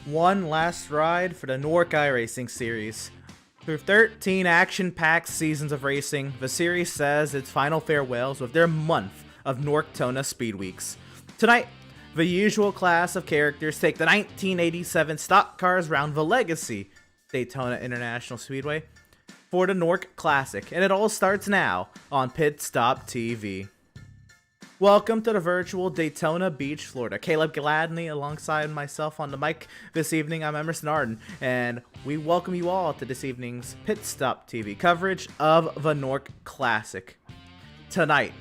One last ride for the NORC iRacing series. Through 13 action-packed seasons of racing, the series says its final farewells with their month of Norctona Speedweeks. Tonight, the usual class of characters take the 1987 stock cars round the legacy Daytona International Speedway for the NORC Classic, and it all starts now on Pit Stop TV. Welcome to the virtual Daytona Beach, Florida. Caleb Gladney alongside myself on the mic this evening. I'm Emerson Arden, and we welcome you all to this evening's Pit Stop TV coverage of the NORC Classic. Tonight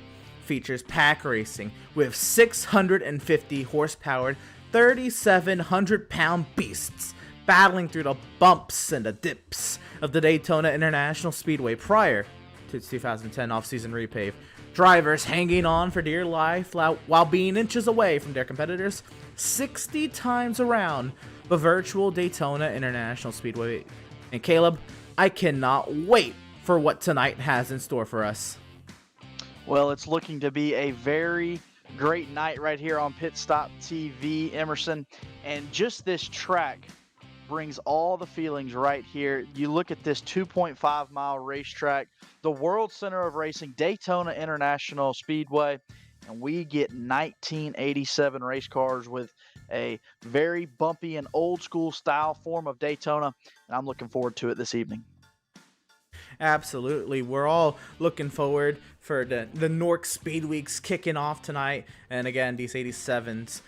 features pack racing with 650 horsepower, 3,700-pound beasts battling through the bumps and the dips of the Daytona International Speedway prior to its 2010 off-season repave. Drivers hanging on for dear life while being inches away from their competitors 60 times around the virtual Daytona International Speedway. And Caleb, I cannot wait for what tonight has in store for us. Well, it's looking to be a very great night right here on Pit Stop TV, Emerson. And just this track brings all the feelings right here. You look at this 2.5 mile racetrack, the world center of racing, Daytona International Speedway, and we get 1987 race cars with a very bumpy and old school style form of Daytona, and I'm looking forward to it this evening. Absolutely. We're all looking forward for the NORC Speedweeks kicking off tonight. And again, these 87s,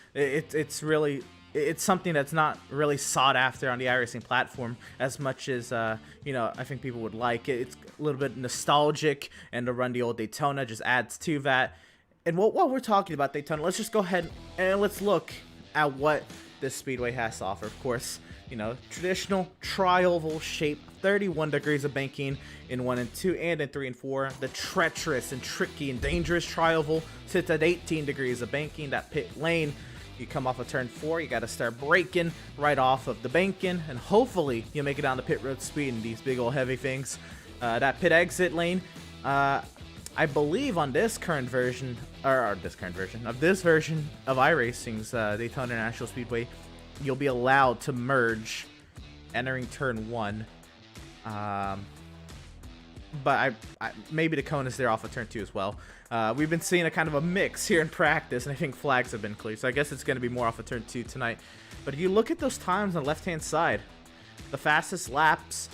it's something that's not really sought after on the iRacing platform as much as, I think people would like it. It's a little bit nostalgic, and to run the old Daytona just adds to that. And while we're talking about Daytona, let's just go ahead and let's look at what this speedway has to offer. Of course, traditional tri-oval shape, 31 degrees of banking in 1 and 2 and in 3 and 4. The treacherous and tricky and dangerous tri-oval sits at 18 degrees of banking. That pit lane, you come off of turn 4, you got to start braking right off of the banking, and hopefully you make it down the pit road speed in these big old heavy things. That pit exit lane, I believe on this current version, of this version of iRacing's Daytona International Speedway, you'll be allowed to merge entering turn 1. But maybe the cone is there off of turn 2 as well. We've been seeing a kind of a mix here in practice, and I think flags have been cleared, so I guess it's going to be more off of turn 2 tonight. But if you look at those times on the left-hand side, the fastest laps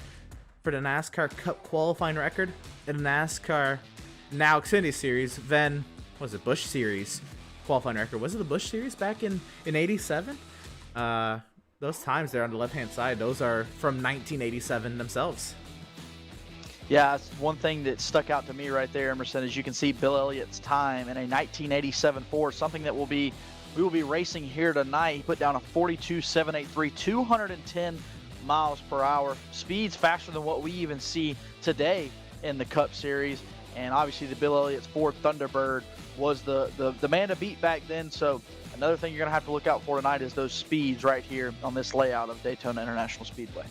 for the NASCAR Cup qualifying record in the NASCAR now Xfinity Series, then, was it Busch Series qualifying record? Was it the Busch Series back in 87? Those times there on the left-hand side, those are from 1987 themselves. Yeah, that's one thing that stuck out to me right there, Emerson, as you can see Bill Elliott's time in a 1987 Ford, something that we will be racing here tonight. He put down a 42.783, 210 miles per hour. Speeds faster than what we even see today in the Cup Series. And obviously the Bill Elliott's Ford Thunderbird was the man to beat back then. So another thing you're going to have to look out for tonight is those speeds right here on this layout of Daytona International Speedway.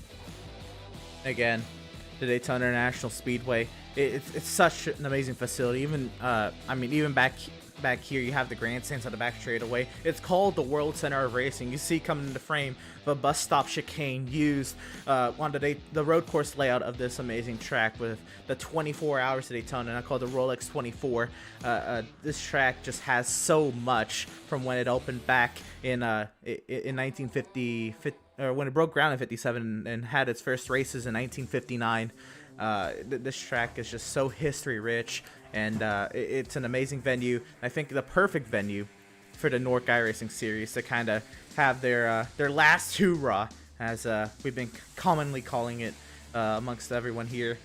Again, the Daytona International Speedway, it's such an amazing facility. Even even back here you have the grandstands on the back straightaway. It's called the World Center of Racing. You see coming into frame the bus stop chicane used on the road course layout of this amazing track with the 24 hours of Daytona, and I call it the Rolex 24. This track just has so much from when it opened back in 1950, or when it broke ground in 57 and had its first races in 1959. This track is just so history rich, and it's an amazing venue. I think the perfect venue for the NORC iRacing series to kind of have their last hoorah, as we've been commonly calling it amongst everyone here.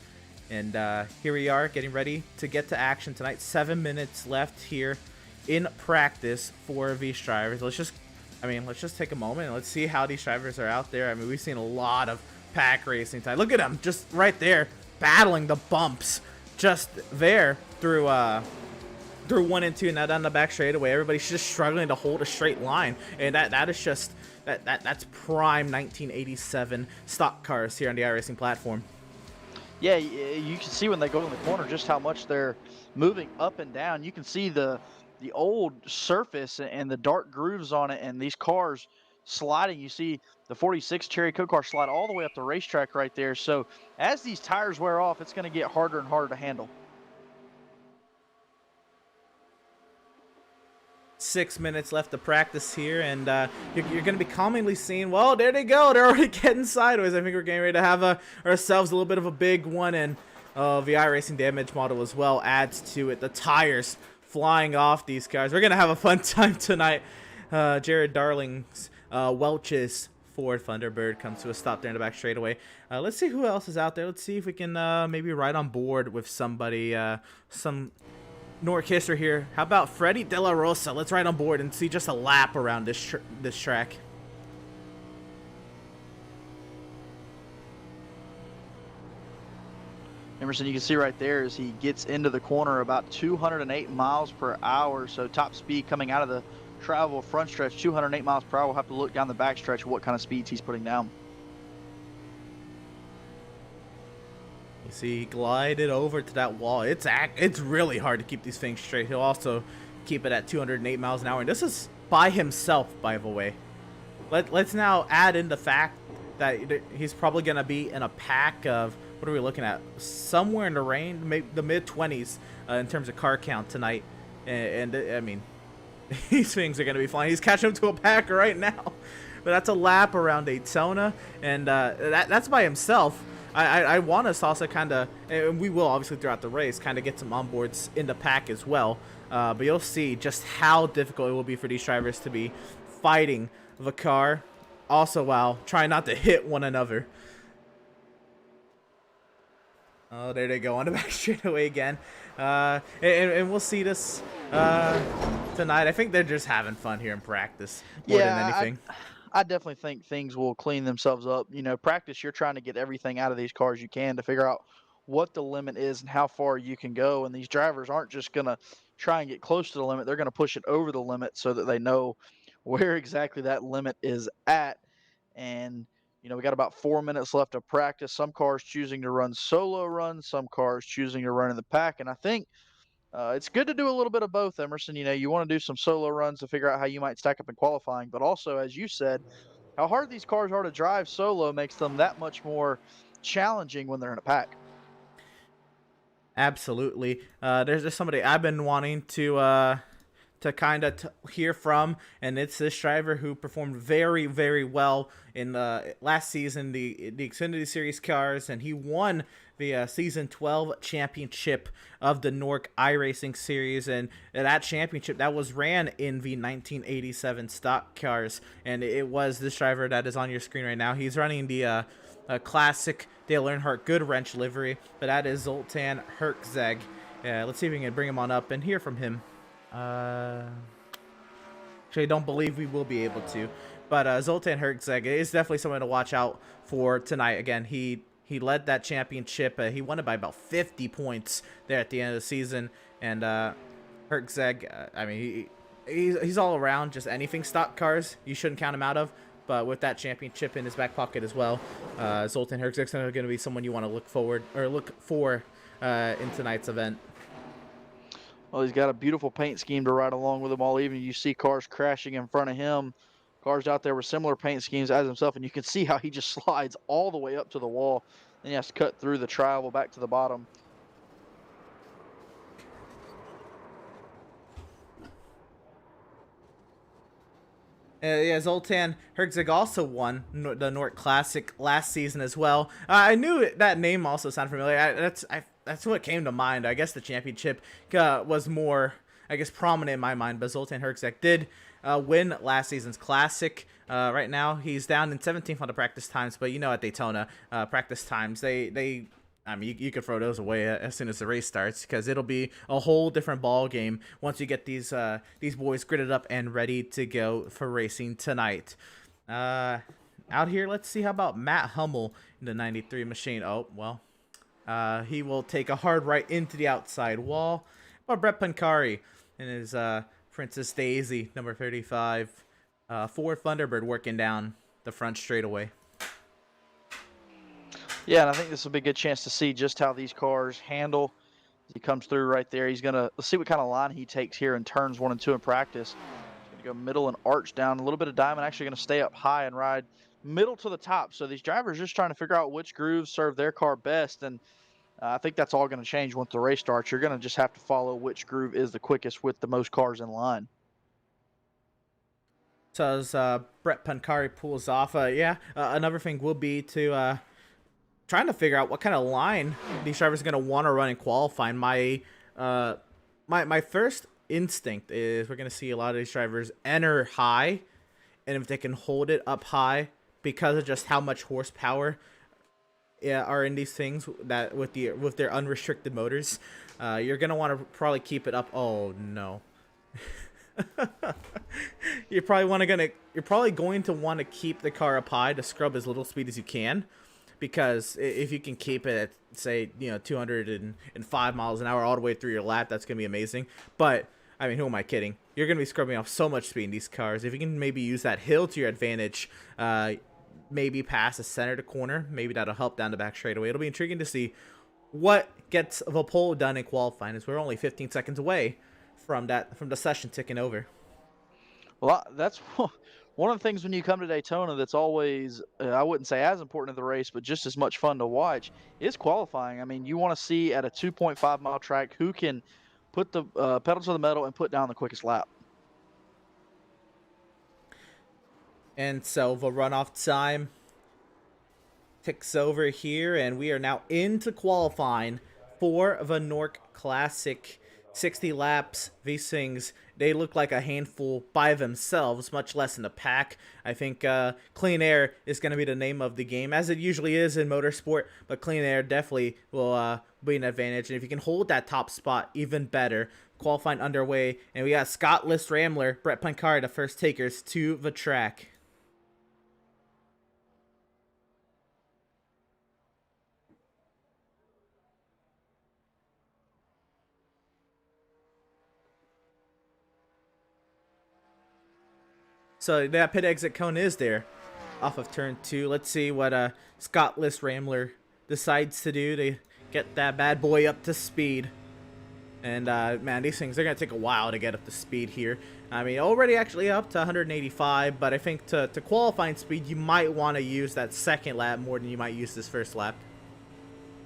And here we are getting ready to get to action tonight. 7 minutes left here in practice for these drivers. Let's just take a moment and let's see how these drivers are out there. I mean, we've seen a lot of pack racing time. Look at them, just right there, battling the bumps, just there through 1 and 2, now down the back straightaway. Everybody's just struggling to hold a straight line, and that is just that's prime 1987 stock cars here on the iRacing platform. Yeah, you can see when they go in the corner just how much they're moving up and down. You can see the old surface and the dark grooves on it, and these cars sliding. You see the 46 Cherry Coke car slide all the way up the racetrack right there. So as these tires wear off, it's going to get harder and harder to handle. 6 minutes left to practice here, and you're going to be commonly seeing, well, there they go. They're already getting sideways. I think we're getting ready to have ourselves a little bit of a big one, and the iRacing damage model as well adds to it. The tires flying off these cars. We're going to have a fun time tonight. Jared Darling's Welch's Ford Thunderbird comes to a stop there in the back straightaway. Let's see who else is out there. Let's see if we can maybe ride on board with somebody, some NORC history here. How about Freddie De La Rosa? Let's ride on board and see just a lap around this track. Emerson, you can see right there as he gets into the corner about 208 miles per hour. So top speed coming out of the travel front stretch, 208 miles per hour. We'll have to look down the back stretch what kind of speeds he's putting down. You see, he glided over to that wall. It's really hard to keep these things straight. He'll also keep it at 208 miles an hour. And this is by himself, by the way. Let's now add in the fact that he's probably going to be in a pack of, what are we looking at? Somewhere in the range, maybe the mid-20s in terms of car count tonight. And I mean, these things are going to be flying. He's catching up to a pack right now. But that's a lap around Daytona. And that's by himself. I want us to also kind of, and we will obviously throughout the race, kind of get some onboards in the pack as well. But you'll see just how difficult it will be for these drivers to be fighting the car, also while trying not to hit one another. Oh, there they go on the back straightaway again. And we'll see this tonight. I think they're just having fun here in practice more than anything. I definitely think things will clean themselves up. You know, practice, you're trying to get everything out of these cars you can to figure out what the limit is and how far you can go. And these drivers aren't just going to try and get close to the limit. They're going to push it over the limit so that they know where exactly that limit is at. And, you know, we got about 4 minutes left of practice. Some cars choosing to run solo runs, some cars choosing to run in the pack. And I think it's good to do a little bit of both, Emerson. You know, you want to do some solo runs to figure out how you might stack up in qualifying, but also, as you said, how hard these cars are to drive solo makes them that much more challenging when they're in a pack. Absolutely. There's just somebody I've been wanting to kind of hear from, and it's this driver who performed very, very well in last season, the Xfinity Series cars, and he won the Season 12 championship of the NORC iRacing Series, and that championship that was ran in the 1987 stock cars, and it was this driver that is on your screen right now. He's running the classic Dale Earnhardt Goodwrench livery, but that is Zoltan Herczeg. Let's see if we can bring him on up and hear from him. Actually, I don't believe we will be able to, but Zoltan Herczeg is definitely someone to watch out for tonight. Again, he led that championship. He won it by about 50 points there at the end of the season. And Herczeg, I mean, he's all around. Just anything stock cars, you shouldn't count him out of. But with that championship in his back pocket as well, Zoltan Herczeg's going to be someone you want to look for in tonight's event. Well, he's got a beautiful paint scheme to ride along with him all evening. You see cars crashing in front of him, cars out there with similar paint schemes as himself, and you can see how he just slides all the way up to the wall. Then he has to cut through the travel back to the bottom. Yeah, Zoltan Herczeg also won the NORC Classic last season as well. I knew that name also sounded familiar. That's what came to mind. I guess the championship was more, prominent in my mind. But Zoltan Herczeg did win last season's Classic. Right now, he's down in 17th on the practice times. But you know, at Daytona, practice times, I mean, you could throw those away as soon as the race starts, because it'll be a whole different ball game once you get these boys gridded up and ready to go for racing tonight. Out here, let's see, how about Matt Hummel in the 93 machine? Oh, well, he will take a hard right into the outside wall. How about Brett Pancari in his Princess Daisy, number 35, Ford Thunderbird, working down the front straightaway. Yeah, and I think this will be a good chance to see just how these cars handle as he comes through right there. Let's see what kind of line he takes here in turns 1 and 2 in practice. Go middle and arch down. A little bit of diamond, actually going to stay up high and ride middle to the top. So these drivers are just trying to figure out which grooves serve their car best. And I think that's all going to change once the race starts. You're going to just have to follow which groove is the quickest with the most cars in line. So as Brett Pancari pulls off, another thing will be to trying to figure out what kind of line these drivers are going to want to run in qualifying. My first instinct is we're going to see a lot of these drivers enter high, and if they can hold it up high because of just how much horsepower are in these things that with their unrestricted motors, you're going to want to probably keep it up. Oh no. You're probably going to want to keep the car up high to scrub as little speed as you can, because if you can keep it at, say, 205 miles an hour all the way through your lap, that's gonna be amazing. But I mean, who am I kidding? You're gonna be scrubbing off so much speed in these cars. If you can maybe use that hill to your advantage, maybe pass the center to corner, maybe that'll help down the back straightaway. It'll be intriguing to see what gets the pole done in qualifying, as we're only 15 seconds away from the session ticking over. Well, that's one of the things when you come to Daytona that's always, I wouldn't say as important to the race, but just as much fun to watch, is qualifying. I mean, you want to see at a 2.5-mile track who can put the pedal to the metal and put down the quickest lap. And so the runoff time ticks over here, and we are now into qualifying for the NORC Classic. 60 laps. These things, they look like a handful by themselves, much less in the pack. I think clean air is going to be the name of the game, as it usually is in motorsport, but clean air definitely will be an advantage. And if you can hold that top spot, even better. Qualifying underway, and we got Scott List Rambler, Brett Pancari, the first takers to the track. So that pit exit cone is there off of turn 2. Let's see what Scott List Rambler decides to do to get that bad boy up to speed. And man, these things, they're going to take a while to get up to speed here. I mean, already actually up to 185, but I think to qualifying speed, you might want to use that second lap more than you might use this first lap.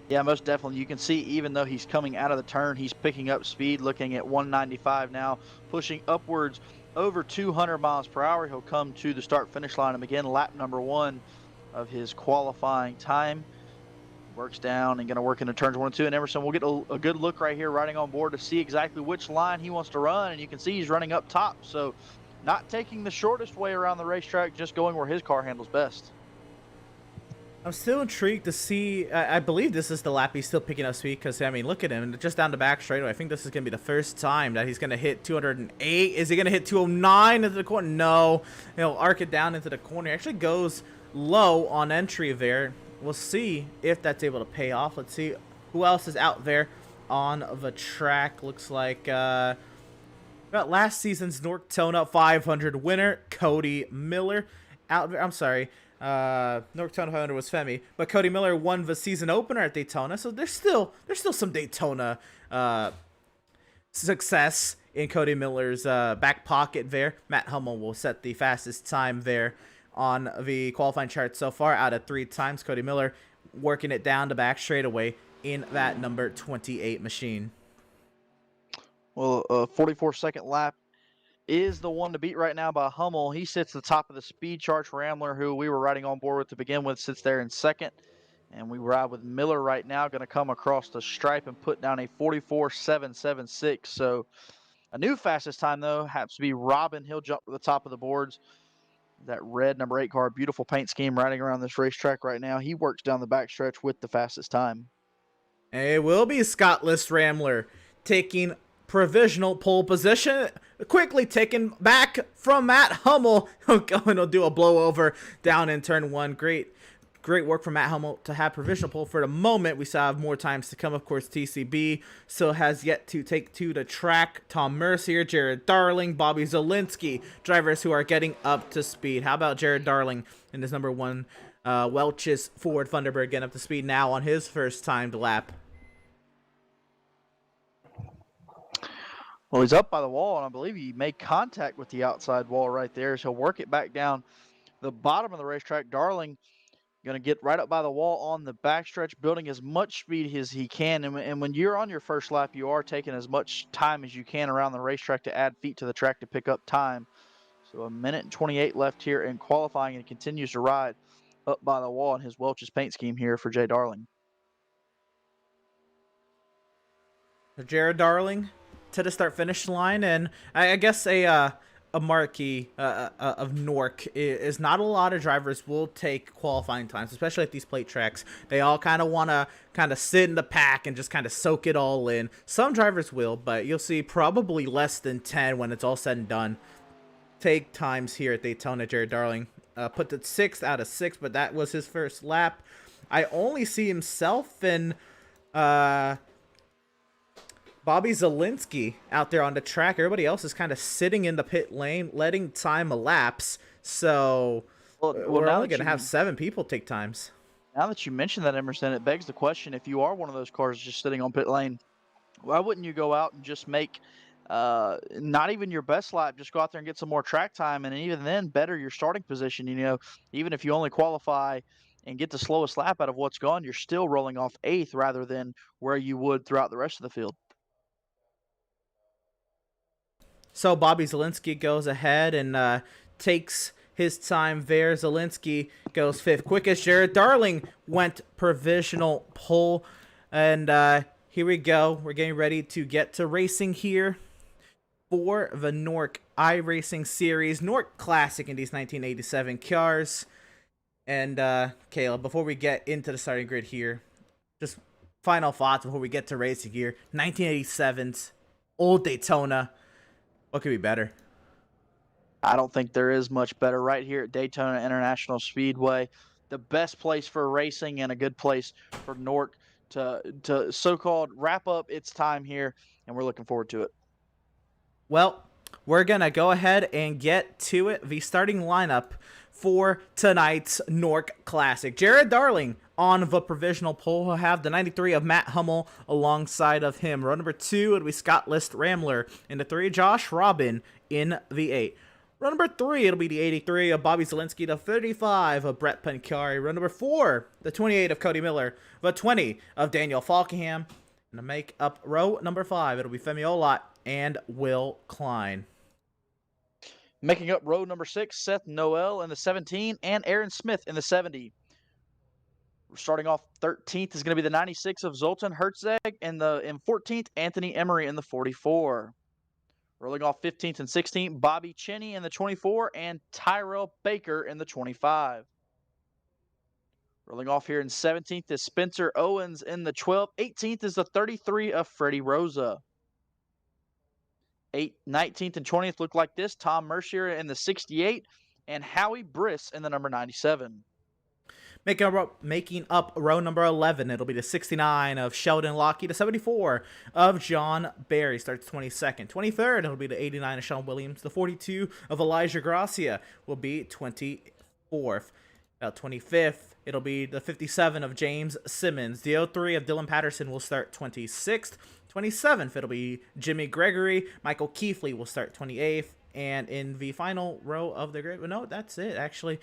Yeah, most definitely. You can see even though he's coming out of the turn, he's picking up speed, looking at 195 now, pushing upwards over 200 miles per hour. He'll come to the start-finish line and begin lap number 1 of his qualifying time. Works down and going to work into turns 1 and 2. And Emerson will get a good look right here riding on board to see exactly which line he wants to run. And you can see he's running up top. So not taking the shortest way around the racetrack, just going where his car handles best. I'm still intrigued to see. I believe this is the lap he's still picking up speed, because, I mean, look at him. Just down the back straightaway. I think this is going to be the first time that he's going to hit 208. Is he going to hit 209 into the corner? No. He'll arc it down into the corner. He actually goes low on entry there. We'll see if that's able to pay off. Let's see who else is out there on the track. Looks like about last season's NORC 500 winner, Cody Miller. Out there. I'm sorry. NORC 500 was Femi, but Cody Miller won the season opener at Daytona, so there's still some Daytona success in Cody Miller's back pocket there. Matt Hummel will set the fastest time there on the qualifying chart so far out of 3 times. Cody Miller working it down the back straightaway in that number 28 machine. Well, 44-second lap is the one to beat right now by Hummel. He sits at the top of the speed chart. Rambler, who we were riding on board with to begin with, sits there in second. And we ride with Miller right now, going to come across the stripe and put down a 44.776. So a new fastest time, though, happens to be Robin. He'll jump to the top of the boards. That red number 8 car, beautiful paint scheme riding around this racetrack right now. He works down the backstretch with the fastest time. It will be Scott List Rambler taking provisional pole position, quickly taken back from Matt Hummel. He'll go and he'll do a blowover down in turn 1. Great work from Matt Hummel to have provisional pole for the moment. We still have more times to come. Of course, TCB still has yet to take to the track. Tom Mercier, Jared Darling, Bobby Zielinski, drivers who are getting up to speed. How about Jared Darling in his number 1 Welch's Ford Thunderbird getting up to speed now on his first timed lap? Well, he's up by the wall, and I believe he made contact with the outside wall right there, so he'll work it back down the bottom of the racetrack. Darling going to get right up by the wall on the backstretch, building as much speed as he can. And when you're on your first lap, you are taking as much time as you can around the racetrack to add feet to the track to pick up time. So 1:28 left here in qualifying, and he continues to ride up by the wall in his Welch's paint scheme here for Jay Darling. Jared Darling to the start-finish line, and I guess a marquee of NORC is not a lot of drivers will take qualifying times, especially at these plate tracks. They all kind of want to sit in the pack and just kind of soak it all in. Some drivers will, but you'll see probably less than 10 when it's all said and done. Take times here at Daytona. Jared Darling put the 6th out of 6, but that was his first lap. I only see himself and Bobby Zielinski out there on the track. Everybody else is kind of sitting in the pit lane, letting time elapse. So we're only going to have 7 people take times. Now that you mention that, Emerson, it begs the question, if you are one of those cars just sitting on pit lane, why wouldn't you go out and just make not even your best lap, just go out there and get some more track time, and even then better your starting position? You know, even if you only qualify and get the slowest lap out of what's gone, you're still rolling off 8th rather than where you would throughout the rest of the field. So Bobby Zielinski goes ahead and takes his time there. Zielinski goes 5th quickest. Jared Darling went provisional pole. And here we go. We're getting ready to get to racing here for the NORC iRacing Series. NORC Classic in these 1987 cars. And Caleb, before we get into the starting grid here, just final thoughts before we get to racing here. 1987's Old Daytona. What could be better? I don't think there is much better right here at Daytona International Speedway. The best place for racing and a good place for NORC to so-called wrap up its time here, and we're looking forward to it. Well, we're going to go ahead and get to it. The starting lineup for tonight's NORC Classic. Jared Darling on the provisional pole. He'll have the 93 of Matt Hummel alongside of him. Row number 2, it'll be Scott List Rambler. In the 3, Josh Robin in the 8. Row number 3, it'll be the 83 of Bobby Zielinski. The 35 of Brett Pancari. Row number 4, the 28 of Cody Miller. The 20 of Daniel Falkingham. And to make up row number 5, it'll be Femi Olot and Will Klein. Making up row number 6, Seth Noel in the 17 and Aaron Smith in the 70. Starting off 13th is going to be the 96 of Zoltan Herzeg, and in 14th, Anthony Emery in the 44. Rolling off 15th and 16th, Bobby Cheney in the 24 and Tyrell Baker in the 25. Rolling off here in 17th is Spencer Owens in the 12. 18th is the 33 of Freddie Rosa. 19th and 20th look like this. Tom Mercier in the 68 and Howie Briss in the number 97. Making up row number 11, it'll be the 69 of Sheldon Lockheed, the 74 of John Barry, starts 22nd. 23rd, it'll be the 89 of Sean Williams. The 42 of Elijah Gracia will be 24th. 25th, it'll be the 57 of James Simmons. The 03 of Dylan Patterson will start 26th. 27th, it'll be Jimmy Gregory. Michael Keithley will start 28th. And in the final row of the grid, well, no, that's it, actually.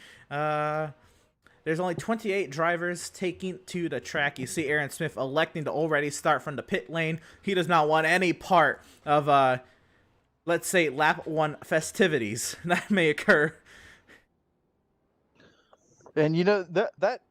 There's only 28 drivers taking to the track. You see Aaron Smith electing to already start from the pit lane. He does not want any part of, let's say, lap 1 festivities that may occur. And, you know, that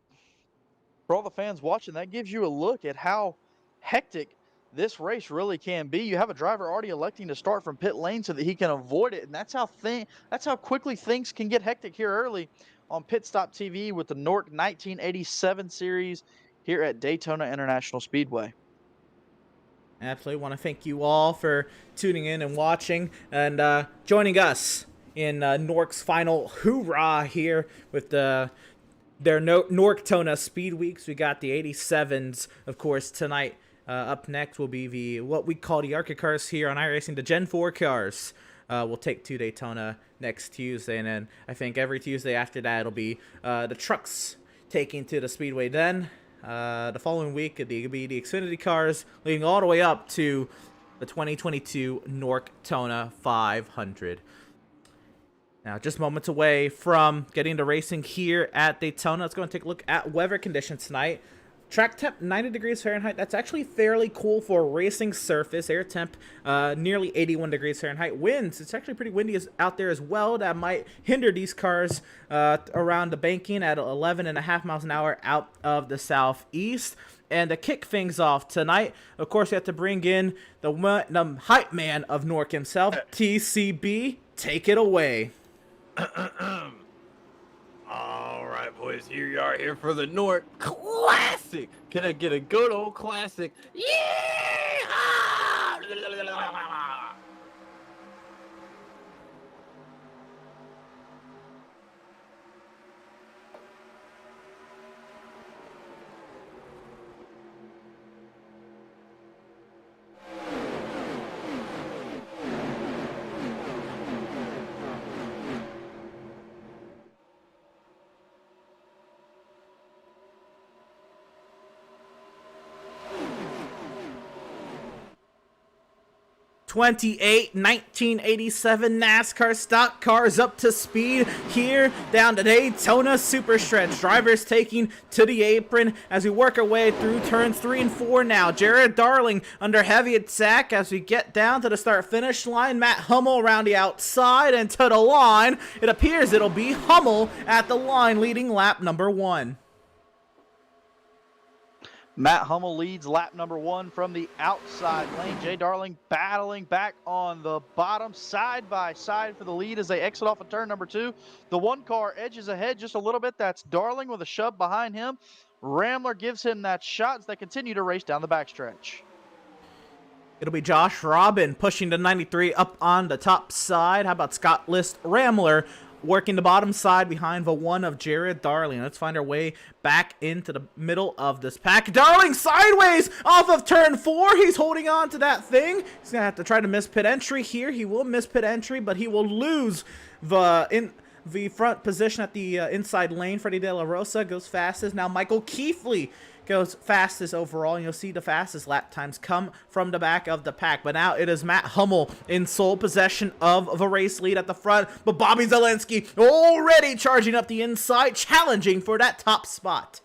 for all the fans watching, that gives you a look at how hectic this race really can be. You have a driver already electing to start from pit lane so that he can avoid it, and that's how quickly things can get hectic here early on Pit Stop TV with the NORC 1987 series here at Daytona International Speedway. Absolutely want to thank you all for tuning in and watching and joining us in NORC's final hoorah here with their NORC-Tona Speedweeks. We got the 87s, of course, tonight. Up next will be what we call the ARCA cars here on iRacing, the Gen 4 cars. We'll take to Daytona next Tuesday, and then I think every Tuesday after that it'll be the trucks taking to the Speedway. Then the following week it'll be the Xfinity cars leading all the way up to the 2022 NORC Tona 500. Now, just moments away from getting to racing here at Daytona. Let's go and take a look at weather conditions tonight. Track temp 90 degrees Fahrenheit. That's actually fairly cool for a racing surface. Air temp nearly 81 degrees Fahrenheit. Winds, it's actually pretty windy out there as well. That might hinder these cars around the banking at 11.5 miles an hour out of the southeast. And to kick things off tonight, of course, we have to bring in the hype man of NORC himself, TCB. Take it away. All right, boys, here you are here for the NORC Classic. Can I get a good old classic? Yeah! 1987 NASCAR stock cars up to speed here down to Daytona Super Stretch. Drivers taking to the apron as we work our way through turns 3 and 4 now. Jared Darling under heavy attack as we get down to the start-finish line. Matt Hummel around the outside and to the line. It appears it'll be Hummel at the line leading lap number 1. Matt Hummel leads lap number 1 from the outside lane. Jay Darling battling back on the bottom, side by side for the lead as they exit off of turn number 2. The one car edges ahead just a little bit. That's Darling with a shove behind him. Rambler gives him that shot as they continue to race down the backstretch. It'll be Josh Robin pushing the 93 up on the top side. How about Scott List Rambler working the bottom side behind the one of Jared Darling. Let's find our way back into the middle of this pack. Darling sideways off of turn 4. He's holding on to that thing. He's going to have to try to miss pit entry here. He will miss pit entry, but he will lose the front position at the inside lane. Freddie De La Rosa goes fastest. Now Michael Keithley goes fastest overall, and you'll see the fastest lap times come from the back of the pack. But now it is Matt Hummel in sole possession of the race lead at the front, but Bobby Zielinski already charging up the inside, challenging for that top spot.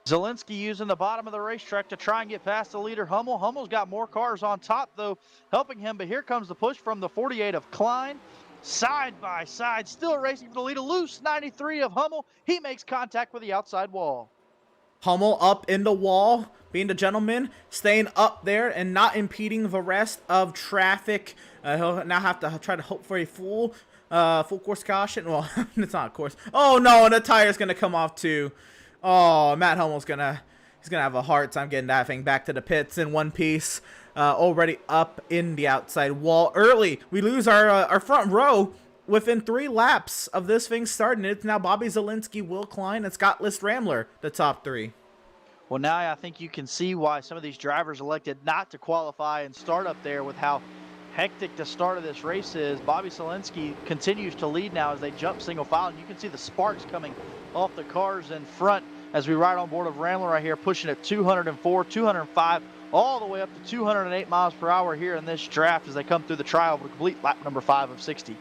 Zielinski using the bottom of the racetrack to try and get past the leader, Hummel. Hummel's got more cars on top, though, helping him, but here comes the push from the 48 of Klein. Side by side, still racing for the lead, a loose 93 of Hummel. He makes contact with the outside wall. Hummel up in the wall, being the gentleman, staying up there and not impeding the rest of traffic. He'll now have to try to hope for a full course caution. Well, it's not a course. Oh no, and the tire's gonna come off too. Oh, Matt Hummel's he's gonna have a hard time getting that thing back to the pits in one piece. Already up in the outside wall early. We lose our front row within 3 laps of this thing starting. It's now Bobby Zielinski, Will Klein, and Scott List Rambler, the top 3. Well, now I think you can see why some of these drivers elected not to qualify and start up there with how hectic the start of this race is. Bobby Zielinski continues to lead now as they jump single file, and you can see the sparks coming off the cars in front as we ride on board of Rambler right here, pushing at 204, 205, all the way up to 208 miles per hour here in this draft as they come through the trial to complete lap number 5 of 60.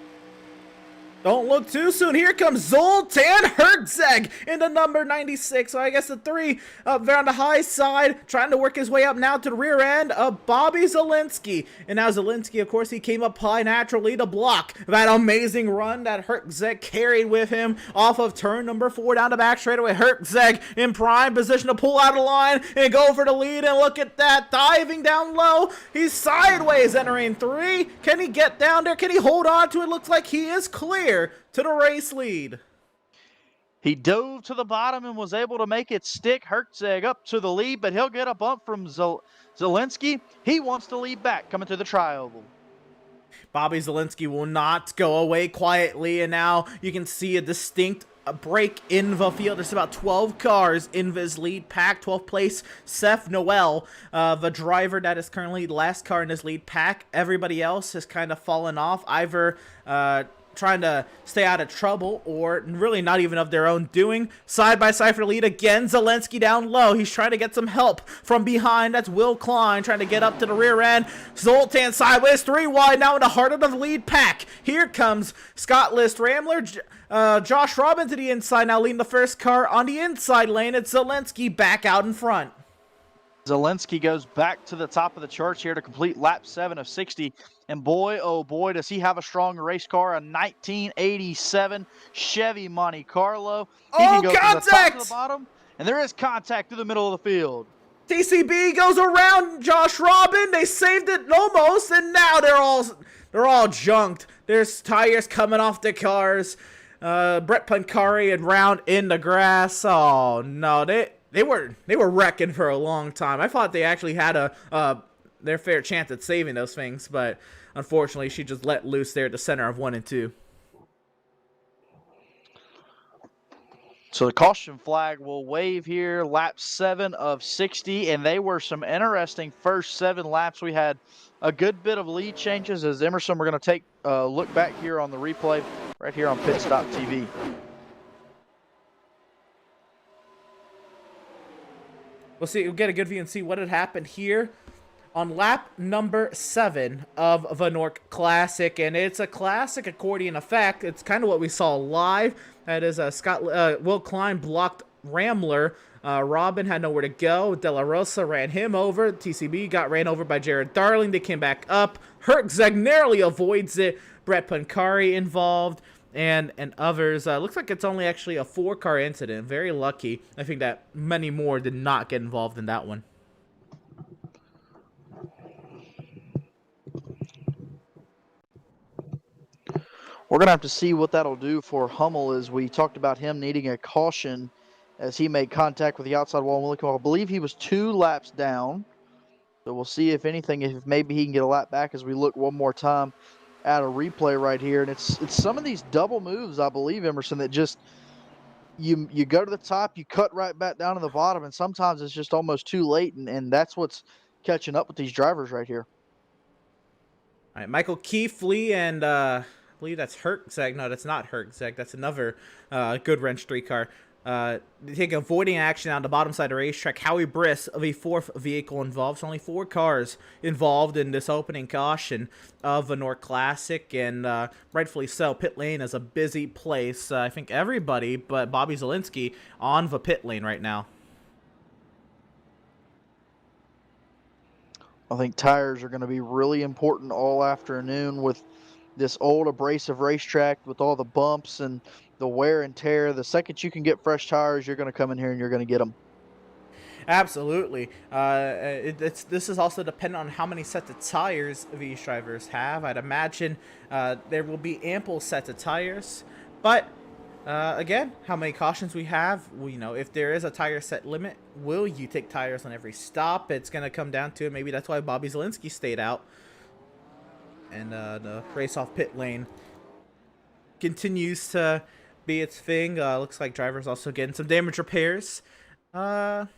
Don't look too soon. Here comes Zoltan Herzeg into number 96. So I guess the 3 up there on the high side, trying to work his way up now to the rear end of Bobby Zielinski. And now Zielinski, of course, he came up high naturally to block that amazing run that Herzeg carried with him off of turn number 4 down the back straightaway. Herzeg in prime position to pull out of the line and go for the lead. And look at that, diving down low. He's sideways entering 3. Can he get down there? Can he hold on to it? Looks like he is clear to the race lead. He dove to the bottom and was able to make it stick. Herzeg up to the lead, but he'll get a bump from Zielinski. He wants to lead back coming to the tri-oval. Bobby Zielinski will not go away quietly, and now you can see a distinct break in the field. There's about 12 cars in this lead pack. 12th place, Seth Noel, the driver that is currently the last car in this lead pack. Everybody else has kind of fallen off. Either trying to stay out of trouble, or really not even of their own doing. Side by side for lead again. Zelensky down low. He's trying to get some help from behind. That's Will Klein trying to get up to the rear end. Zoltan sideways, 3 wide, now in the heart of the lead pack. Here comes Scott List Rambler. Josh Robin to the inside, now leading the first car on the inside lane. It's Zelensky back out in front. Zelensky goes back to the top of the charts here to complete lap 7 of 60. And boy, oh boy, does he have a strong race car, a 1987 Chevy Monte Carlo. He can go from the top to the bottom, and there is contact through the middle of the field. TCB goes around Josh Robin. They saved it almost, and now they're all junked. There's tires coming off the cars. Brett Pancari and Round in the grass. Oh no, they were wrecking for a long time. I thought they actually had their fair chance at saving those things, but unfortunately she just let loose there at the center of 1 and 2. So the caution flag will wave here, lap 7 of 60, and they were some interesting first 7 laps. We had a good bit of lead changes. As Emerson, we're going to take a look back here on the replay right here on Pit Stop TV. We'll get a good view and see what had happened here on lap number 7 of the NORC Classic, and it's a classic accordion effect. It's kind of what we saw live. That is Will Klein blocked Rambler. Robin had nowhere to go. De La Rosa ran him over. TCB got ran over by Jared Darling. They came back up. Herczeg narrowly avoids it. Brett Pancari involved. And others. Looks like it's only actually a 4-car incident. Very lucky. I think that many more did not get involved in that one. We're going to have to see what that'll do for Hummel, as we talked about him needing a caution as he made contact with the outside wall. I believe he was 2 laps down. So we'll see if anything, if maybe he can get a lap back as we look one more time at a replay right here. And it's some of these double moves, I believe, Emerson, that just you go to the top, you cut right back down to the bottom, and sometimes it's just almost too late, and that's what's catching up with these drivers right here. All right, Michael Keefley and I believe that's Herczeg. No, that's not Herczeg. That's another good wrench 3-car. They take avoiding action on the bottom side of the racetrack. Howie Briss of a 4th vehicle involved. So only 4 cars involved in this opening caution of the NORC Classic, and rightfully so. Pit lane is a busy place. I think everybody but Bobby Zelensky on the pit lane right now. I think tires are going to be really important all afternoon with this old abrasive racetrack, with all the bumps and the wear and tear. The second you can get fresh tires, you're going to come in here and you're going to get them. Absolutely. This is also dependent on how many sets of tires these drivers have. I'd imagine there will be ample sets of tires, but again, how many cautions we have, well, if there is a tire set limit, will you take tires on every stop? It's going to come down to it. Maybe that's why Bobby Zelensky stayed out. And the race off pit lane continues to be its thing. Looks like drivers also getting some damage repairs. Let's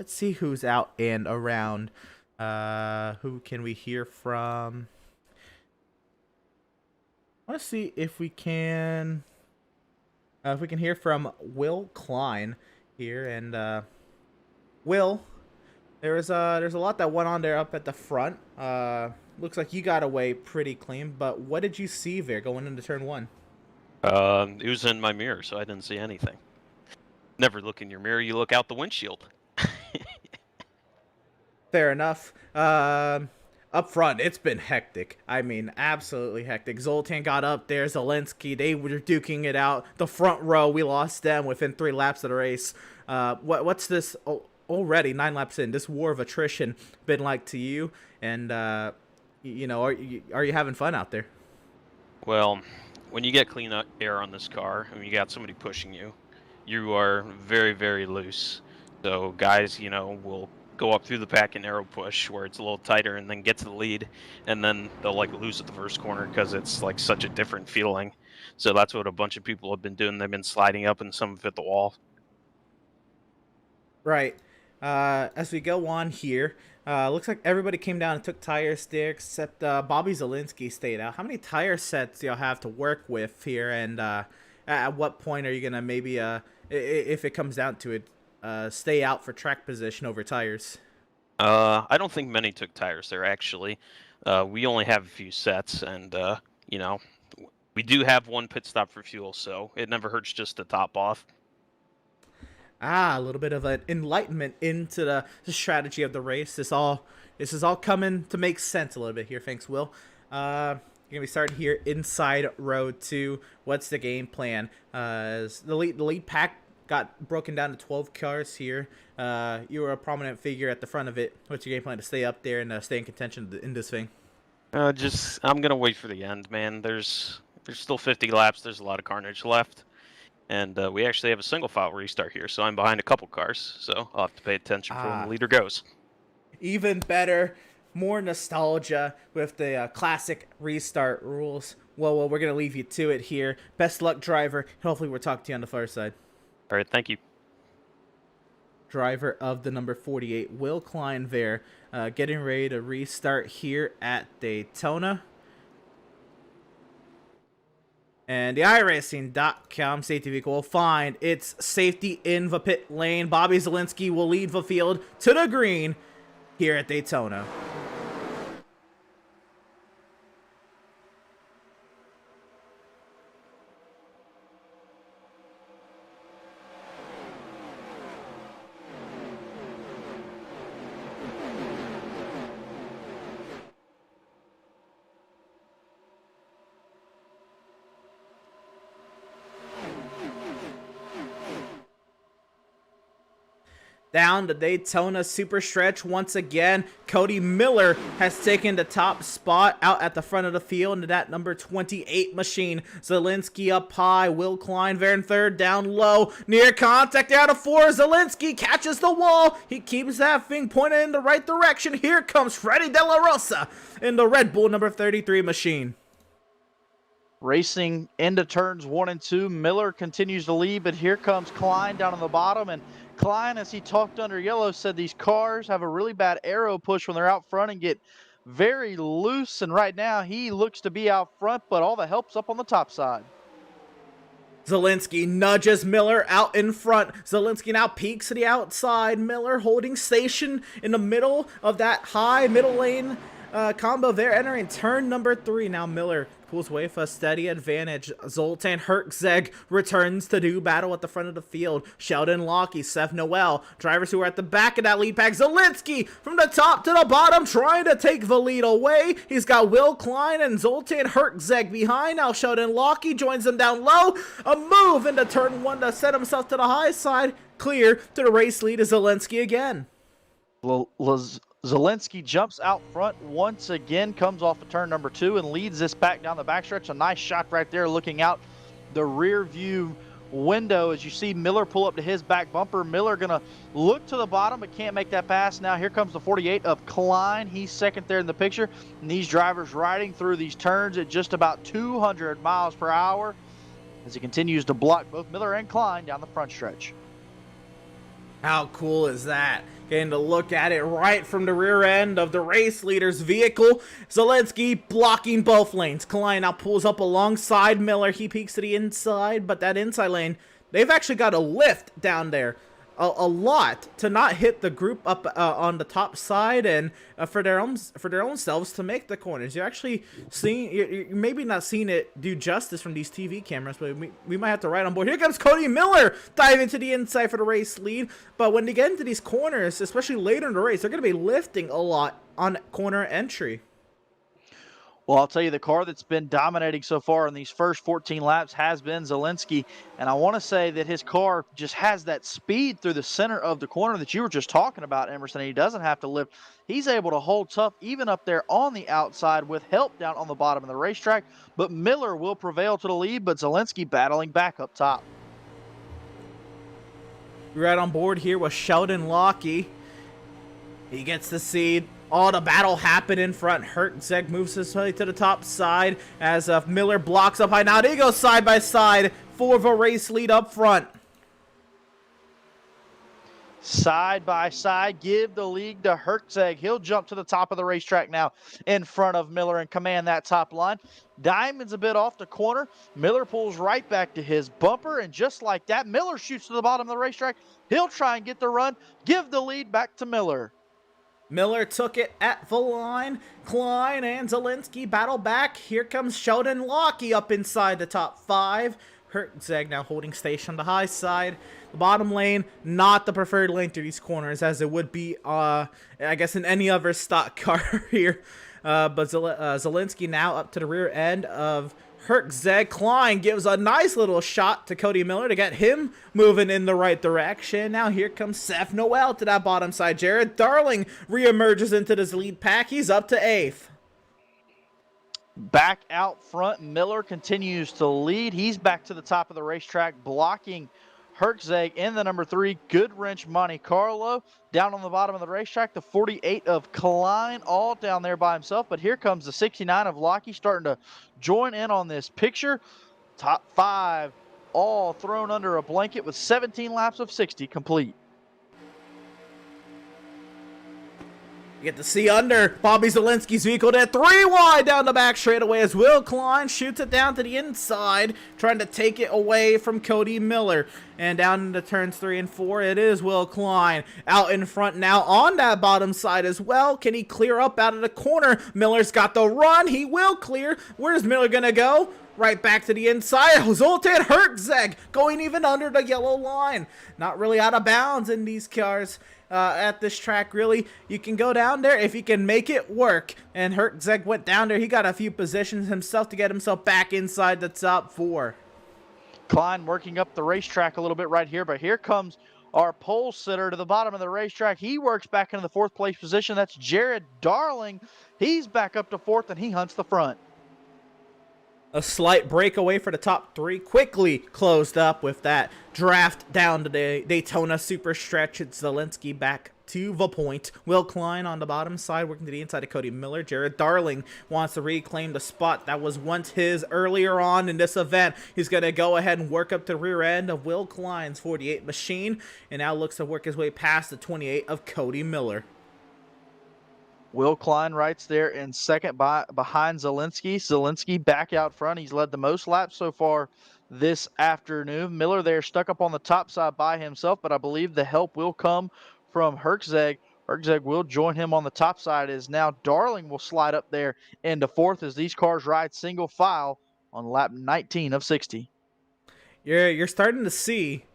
see who's out and around. Who can we hear from? I want to see if we can hear from Will Klein here. And Will, there's a lot that went on there up at the front. Looks like you got away pretty clean, but what did you see there going into turn 1? It was in my mirror, so I didn't see anything. Never look in your mirror, you look out the windshield. Fair enough. Up front, it's been hectic. I mean, absolutely hectic. Zoltan got up there, Zelensky, they were duking it out. The front row, we lost them within 3 laps of the race. What's this already 9 laps in? This war of attrition been like to you? And are you having fun out there? Well, when you get clean air on this car, and you got somebody pushing you, you are very, very loose. So guys, will go up through the pack and arrow push where it's a little tighter, and then get to the lead, and then they'll lose at the first corner because it's such a different feeling. So that's what a bunch of people have been doing. They've been sliding up, and some have hit the wall. Right. As we go on here, Looks like everybody came down and took tires there, except Bobby Zielinski stayed out. How many tire sets do y'all have to work with here, and at what point are you gonna maybe, if it comes down to it, stay out for track position over tires? I don't think many took tires there, actually. We only have a few sets, and, you know, we do have one pit stop for fuel, so it never hurts just to top off. A little bit of an enlightenment into the strategy of the race. This is all coming to make sense a little bit here. Thanks, Will. You're gonna be starting here inside row 2. What's the game plan? The lead pack got broken down to 12 cars here. You were a prominent figure at the front of it. What's your game plan to stay up there and stay in contention in this thing? I'm gonna wait for the end, man. There's still 50 laps. There's a lot of carnage left. And we actually have a single file restart here, so I'm behind a couple cars, so I'll have to pay attention for when the leader goes. Even better, more nostalgia with the classic restart rules. Well, we're going to leave you to it here. Best luck, driver. Hopefully we'll talk to you on the far side. All right, thank you. Driver of the number 48, Will Klein there, getting ready to restart here at Daytona. And the iRacing.com safety vehicle will find its safety in the pit lane. Bobby Zielinski will lead the field to the green here at Daytona. Down the Daytona super stretch once again. Cody Miller has taken the top spot out at the front of the field into that number 28 machine. Zielinski up high. Will Klein there in third, down low. Near contact out of 4. Zielinski catches the wall. He keeps that thing pointed in the right direction. Here comes Freddie De La Rosa in the Red Bull number 33 machine. Racing into turns 1 and 2. Miller continues to lead, but here comes Klein down on the bottom, and Klein, as he talked under yellow, said these cars have a really bad aero push when they're out front and get very loose, and right now he looks to be out front, but all the help's up on the top side. Zielinski nudges Miller out in front. Zielinski now peeks to the outside. Miller holding station in the middle of that high middle lane combo there, entering turn number 3. Now Miller pulls away for a steady advantage. Zoltan Herczeg returns to do battle at the front of the field. Sheldon Lockie, Seth Noel, drivers who are at the back of that lead pack. Zielinski from the top to the bottom trying to take the lead away. He's got Will Klein and Zoltan Herczeg behind. Now Sheldon Lockie joins them down low. A move into turn 1 to set himself to the high side. Clear to the race lead is Zielinski again. Zielinski jumps out front once again, comes off of turn number 2 and leads this pack down the backstretch. A nice shot right there looking out the rear view window as you see Miller pull up to his back bumper. Miller gonna look to the bottom but can't make that pass. Now here comes the 48 of Klein. He's second there in the picture, and these drivers riding through these turns at just about 200 miles per hour as he continues to block both Miller and Klein down the front stretch. How cool is that? Getting to look at it right from the rear end of the race leader's vehicle. Zielinski blocking both lanes. Klein now pulls up alongside Miller. He peeks to the inside, but that inside lane, they've actually got a lift down there. A lot to not hit the group up on the top side, and for their own selves to make the corners. You're actually seeing, you're maybe not seeing it do justice from these TV cameras, but we might have to ride on board. Here comes Cody Miller diving to the inside for the race lead. But when they get into these corners, especially later in the race, they're going to be lifting a lot on corner entry. Well, I'll tell you, the car that's been dominating so far in these first 14 laps has been Zielinski. And I want to say that his car just has that speed through the center of the corner that you were just talking about, Emerson. He doesn't have to lift. He's able to hold tough even up there on the outside with help down on the bottom of the racetrack. But Miller will prevail to the lead, but Zielinski battling back up top. Right on board here with Sheldon Lockie. He gets the seed. All the battle happened in front. Herczeg moves his way to the top side as Miller blocks up high. Now they go side by side for the race lead up front. Side by side, give the lead to Herzeg. He'll jump to the top of the racetrack now in front of Miller and command that top line. Diamond's a bit off the corner. Miller pulls right back to his bumper, and just like that, Miller shoots to the bottom of the racetrack. He'll try and get the run, give the lead back to Miller. Miller took it at the line. Klein and Zielinski battle back. Here comes Sheldon Lockey up inside the top 5. Herzeg now holding station on the high side. The bottom lane, not the preferred lane through these corners, as it would be, I guess, in any other stock car here. But Zielinski now up to the rear end of Herzeg. Klein gives a nice little shot to Cody Miller to get him moving in the right direction. Now here comes Seth Noel to that bottom side. Jared Darling reemerges into this lead pack. He's up to 8th. Back out front, Miller continues to lead. He's back to the top of the racetrack, blocking Herzeg in the number 3 Good Wrench Monte Carlo. Down on the bottom of the racetrack, the 48 of Klein, all down there by himself. But here comes the 69 of Lockey starting to join in on this picture. Top 5 all thrown under a blanket with 17 laps of 60 complete. You get to see under Bobby Zielinski's vehicle to 3 wide down the back straightaway as Will Klein shoots it down to the inside, trying to take it away from Cody Miller. And down into turns 3 and 4, it is Will Klein out in front now on that bottom side as well. Can he clear up out of the corner? Miller's got the run. He will clear. Where's Miller going to go? Right back to the inside. Zoltan Herzeg going even under the yellow line. Not really out of bounds in these cars. At this track, really, you can go down there if you can make it work. And Herzeg went down there. He got a few positions himself to get himself back inside the top 4. Klein working up the racetrack a little bit right here, but here comes our pole sitter to the bottom of the racetrack. He works back into the 4th place position. That's Jared Darling. He's back up to 4th, and he hunts the front. A slight breakaway for the top 3, quickly closed up with that draft down to the Daytona super stretch. It's Zielinski back to the point. Will Klein on the bottom side working to the inside of Cody Miller. Jared Darling wants to reclaim the spot that was once his earlier on in this event. He's going to go ahead and work up the rear end of Will Klein's 48 machine and now looks to work his way past the 28 of Cody Miller. Will Klein right there in second behind Zielinski. Zielinski back out front. He's led the most laps so far this afternoon. Miller there stuck up on the top side by himself, but I believe the help will come from Herzeg. Herzeg will join him on the top side as now Darling will slide up there into 4th as these cars ride single file on lap 19 of 60. You're starting to see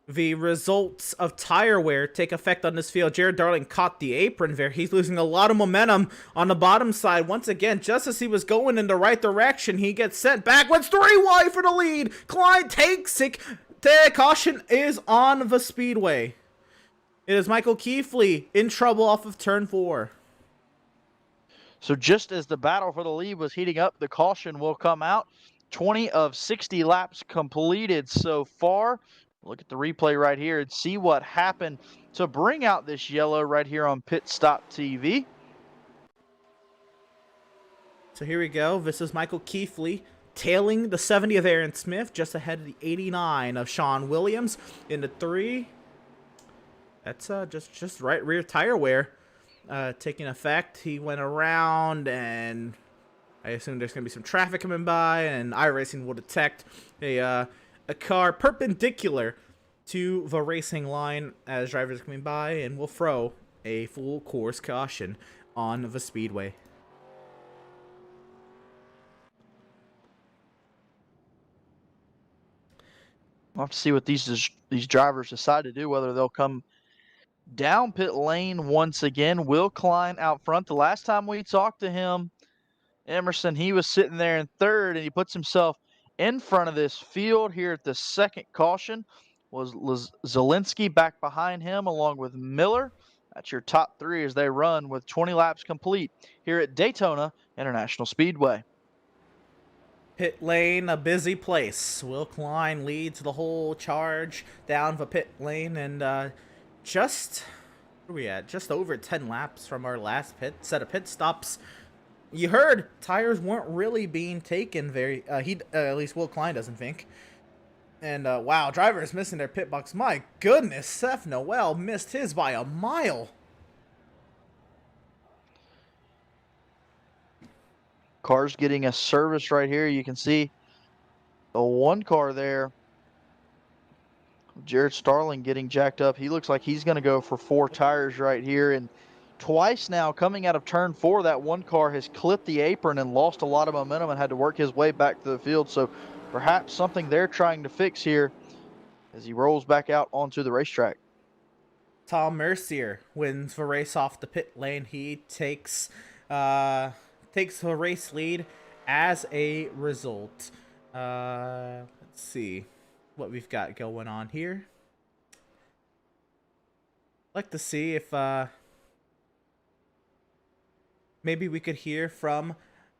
the results of tire wear take effect on this field. Jared Darling caught the apron there. He's losing a lot of momentum on the bottom side. Once again, just as he was going in the right direction, he gets sent backwards. 3 wide for the lead. Klein takes it. The caution is on the speedway. It is Michael Keefley in trouble off of turn 4. So just as the battle for the lead was heating up, the caution will come out. 20 of 60 laps completed so far. Look at the replay right here and see what happened to bring out this yellow right here on Pit Stop TV. So here we go. This is Michael Keefley tailing the 70 of Aaron Smith, just ahead of the 89 of Sean Williams in the 3. That's just right rear tire wear taking effect. He went around, and I assume there's going to be some traffic coming by, and iRacing will detect a car perpendicular to the racing line as drivers are coming by, and will throw a full course caution on the speedway. We'll have to see what these drivers decide to do, whether they'll come down pit lane once again. Will Klein out front. The last time we talked to him, Emerson, he was sitting there in 3rd, and he puts himself in front of this field here at the 2nd caution. Was Zielinski back behind him along with Miller. That's your top 3 as they run with 20 laps complete here at Daytona International Speedway. Pit lane, a busy place. Will Klein leads the whole charge down the pit lane, and just where are we at? Just over 10 laps from our last set of pit stops. You heard tires weren't really being taken very. At least Will Klein doesn't think. And wow, driver is missing their pit box. My goodness, Seth Noel missed his by a mile. Cars getting a service right here. You can see the one car there. Jared Starling getting jacked up. He looks like he's going to go for 4 tires right here. And twice now coming out of turn 4, that one car has clipped the apron and lost a lot of momentum and had to work his way back to the field. So perhaps something they're trying to fix here as he rolls back out onto the racetrack. Tom Mercier wins the race off the pit lane. He takes the race lead as a result. Let's see what we've got going on here. I'd like to see if maybe we could hear from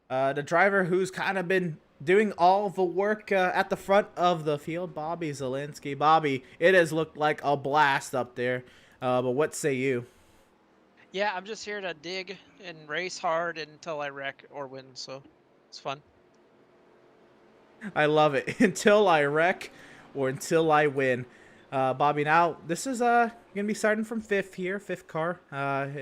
the driver who's kind of been doing all the work at the front of the field, Bobby Zielinski. Bobby, it has looked like a blast up there, but what say you? Yeah, I'm just here to dig and race hard until I wreck or win, so it's fun. I love it. Until I wreck or until I win. Bobby, now this is going to be starting from 5th here, 5th car.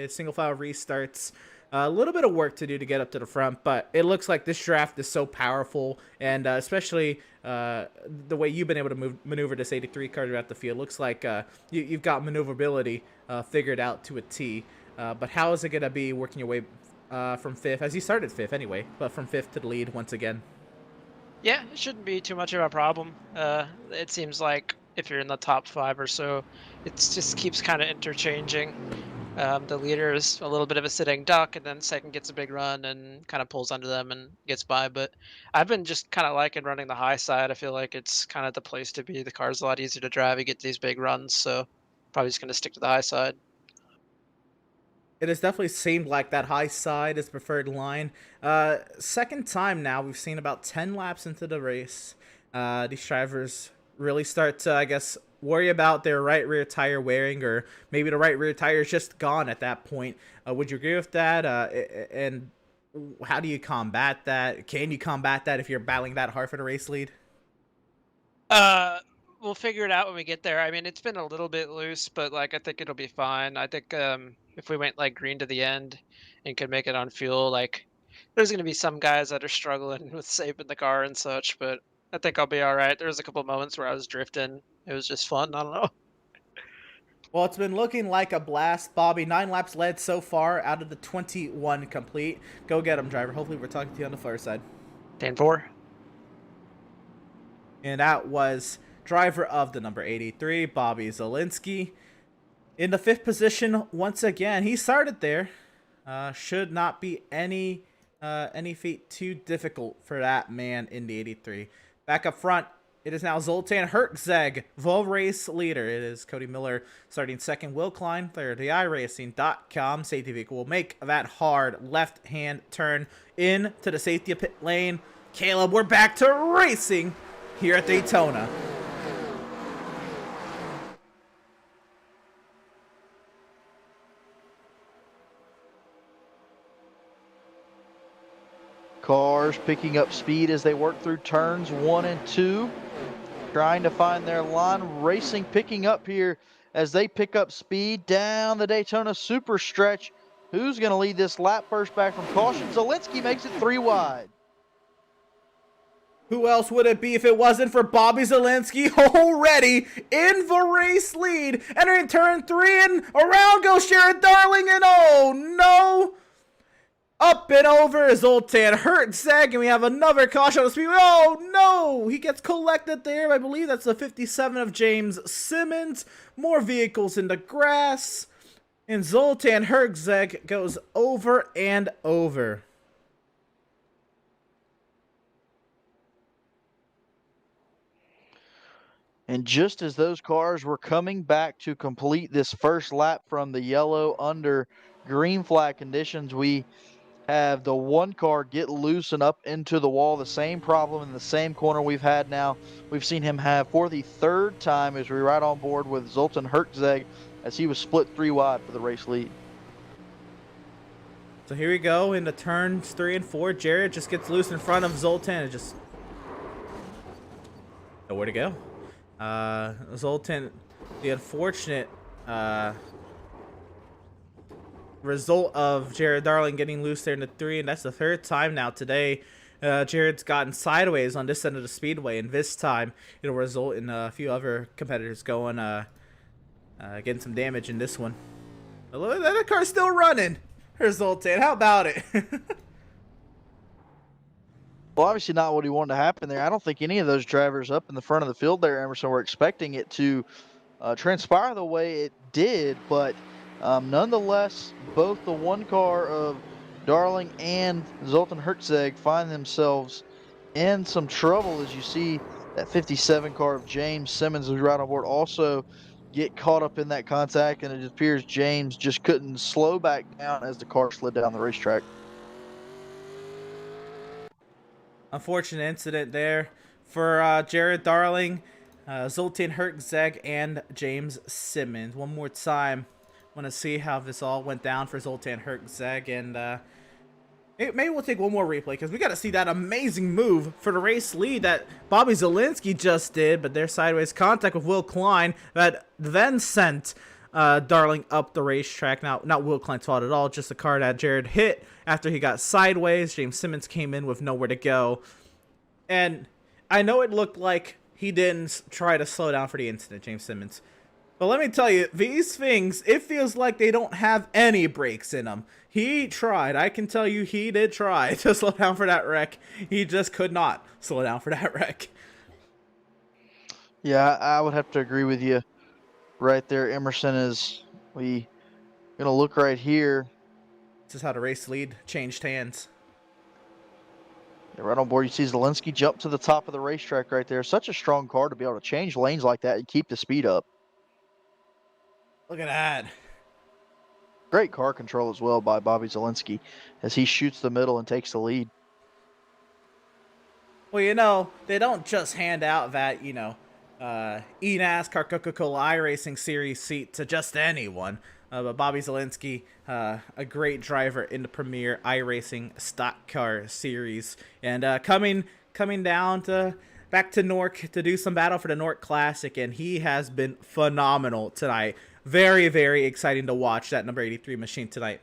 Single file restarts. A little bit of work to do to get up to the front, but it looks like this draft is so powerful, and especially the way you've been able to maneuver this 83 car throughout the field. Looks like you've got maneuverability figured out to a T. But how is it going to be working your way from 5th, as you started 5th anyway, but from 5th to the lead once again? Yeah, it shouldn't be too much of a problem. It seems like if you're in the top 5 or so, it just keeps kind of interchanging. The leader is a little bit of a sitting duck, and then second gets a big run and kind of pulls under them and gets by. But I've been just kind of liking running the high side. I feel like it's kind of the place to be. The car's a lot easier to drive. You get these big runs, so probably just going to stick to the high side. It has definitely seemed like that high side is preferred line. Second time now, we've seen about 10 laps into the race. These drivers really start to, I guess, worry about their right rear tire wearing, or maybe the right rear tire is just gone at that point. Would you agree with that? And how do you combat that? Can you combat that if you're battling that hard for the race lead? We'll figure it out when we get there. I mean, it's been a little bit loose, but like I think it'll be fine. I think if we went like green to the end and could make it on fuel, like there's going to be some guys that are struggling with saving the car and such, but I think I'll be all right. There was a couple of moments where I was drifting. It was just fun. I don't know. Well, it's been looking like a blast, Bobby. 9 laps led so far out of the 21 complete. Go get him, driver. Hopefully we're talking to you on the far side. 10-4. And that was driver of the number 83, Bobby Zielinski. In the 5th position once again. He started there. Should not be any feat too difficult for that man in the 83. Back up front, it is now Zoltan Hertzeg, the race leader. It is Cody Miller starting 2nd. Will Klein, 3rd. The iRacing.com safety vehicle will make that hard left-hand turn into the safety pit lane. Caleb, we're back to racing here at Daytona. Cars picking up speed as they work through turns 1 and 2. Trying to find their line. Racing picking up here as they pick up speed down the Daytona super stretch. Who's going to lead this lap first back from caution? Zielinski makes it 3 wide. Who else would it be if it wasn't for Bobby Zielinski, already in the race lead? Entering turn 3, and around goes Jared Darling, and oh no! Up and over Zoltan Hertzeg, and we have another caution on the speedway. Oh no! He gets collected there. I believe that's the 57 of James Simmons. More vehicles in the grass. And Zoltan Hertzeg goes over and over. And just as those cars were coming back to complete this first lap from the yellow under green flag conditions, we have the one car get loose and up into the wall. The same problem in the same corner we've had now. We've seen him have for the 3rd time as we ride on board with Zoltan Hertzeg as he was split 3 wide for the race lead. So here we go into turns 3 and 4. Jared just gets loose in front of Zoltan and just nowhere to go. Zoltan, the unfortunate result of Jared Darling getting loose there in the 3, and that's the 3rd time now today. Jared's gotten sideways on this end of the speedway, and this time it'll result in a few other competitors going getting some damage in this one. But look, that car's still running. Here's Zoltan. How about it? Well, obviously not what he wanted to happen there. I don't think any of those drivers up in the front of the field there, Emerson, were expecting it to transpire the way it did. But nonetheless, both the one car of Darling and Zoltan Hertzeg find themselves in some trouble, as you see that 57 car of James Simmons, who's right on board, also get caught up in that contact, and it appears James just couldn't slow back down as the car slid down the racetrack. Unfortunate incident there for Jared Darling, Zoltan Hertzeg, and James Simmons. One more time, want to see how this all went down for Zoltan Hertzeg, and maybe we'll take one more replay because we got to see that amazing move for the race lead that Bobby Zielinski just did, but their sideways contact with Will Klein that then sent Darling up the racetrack. Now, not Will Klein's fault at all, just the car that Jared hit after he got sideways. James Simmons came in with nowhere to go. And I know it looked like he didn't try to slow down for the incident, James Simmons. But let me tell you, these things, it feels like they don't have any brakes in them. He tried. I can tell you he did try to slow down for that wreck. He just could not slow down for that wreck. Yeah, I would have to agree with you right there, Emerson, as we going to look right here. This is how the race lead changed hands. Yeah, right on board, you see Zielinski jump to the top of the racetrack right there. Such a strong car to be able to change lanes like that and keep the speed up. Look at that. Great car control as well by Bobby Zielinski as he shoots the middle and takes the lead. Well, you know, they don't just hand out that, you know, eNASCAR Coca-Cola iRacing Series seat to just anyone. But Bobby Zielinski, a great driver in the Premier iRacing Stock Car Series. And coming down to back to NORC to do some battle for the NORC Classic, and he has been phenomenal tonight. Very, very exciting to watch that number 83 machine tonight.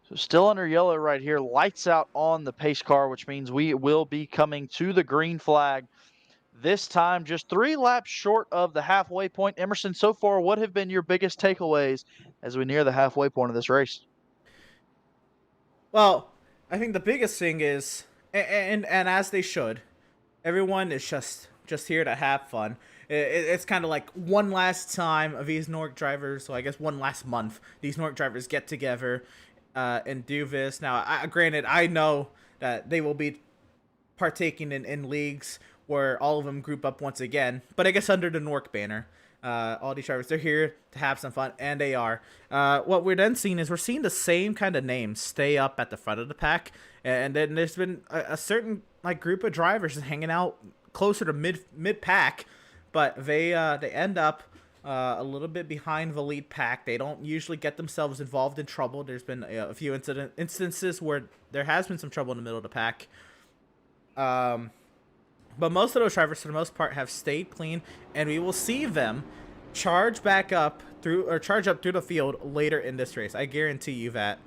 So still under yellow right here, lights out on the pace car, which means we will be coming to the green flag. This time just 3 laps short of the halfway point. Emerson, so far, what have been your biggest takeaways as we near the halfway point of this race? Well, I think the biggest thing is, and as they should, everyone is just here to have fun. It's kind of like one last time of these NORC drivers, so I guess one last month, these NORC drivers get together and do this. Now, granted, I know that they will be partaking in leagues where all of them group up once again, but I guess under the NORC banner. All these drivers, they're here to have some fun, and they are. What we're then seeing is we're seeing the same kind of names stay up at the front of the pack, and then there's been a certain like group of drivers hanging out closer to mid pack, but they end up a little bit behind the lead pack. They don't usually get themselves involved in trouble. There's been a few instances where there has been some trouble in the middle of the pack. But most of those drivers, for the most part, have stayed clean, and we will see them charge up through the field later in this race. I guarantee you that.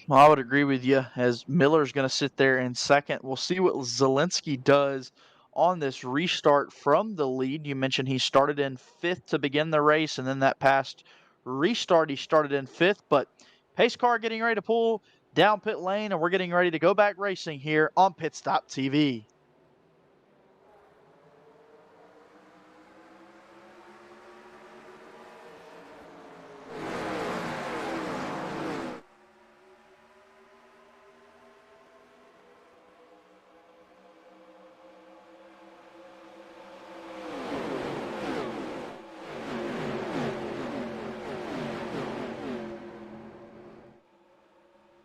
Well, I would agree with you, as Miller's going to sit there in second. We'll see what Zielinski does on this restart from the lead. You mentioned he started in 5th to begin the race, and then that past restart he started in 5th, but pace car getting ready to pull down pit lane, and we're getting ready to go back racing here on Pit Stop TV.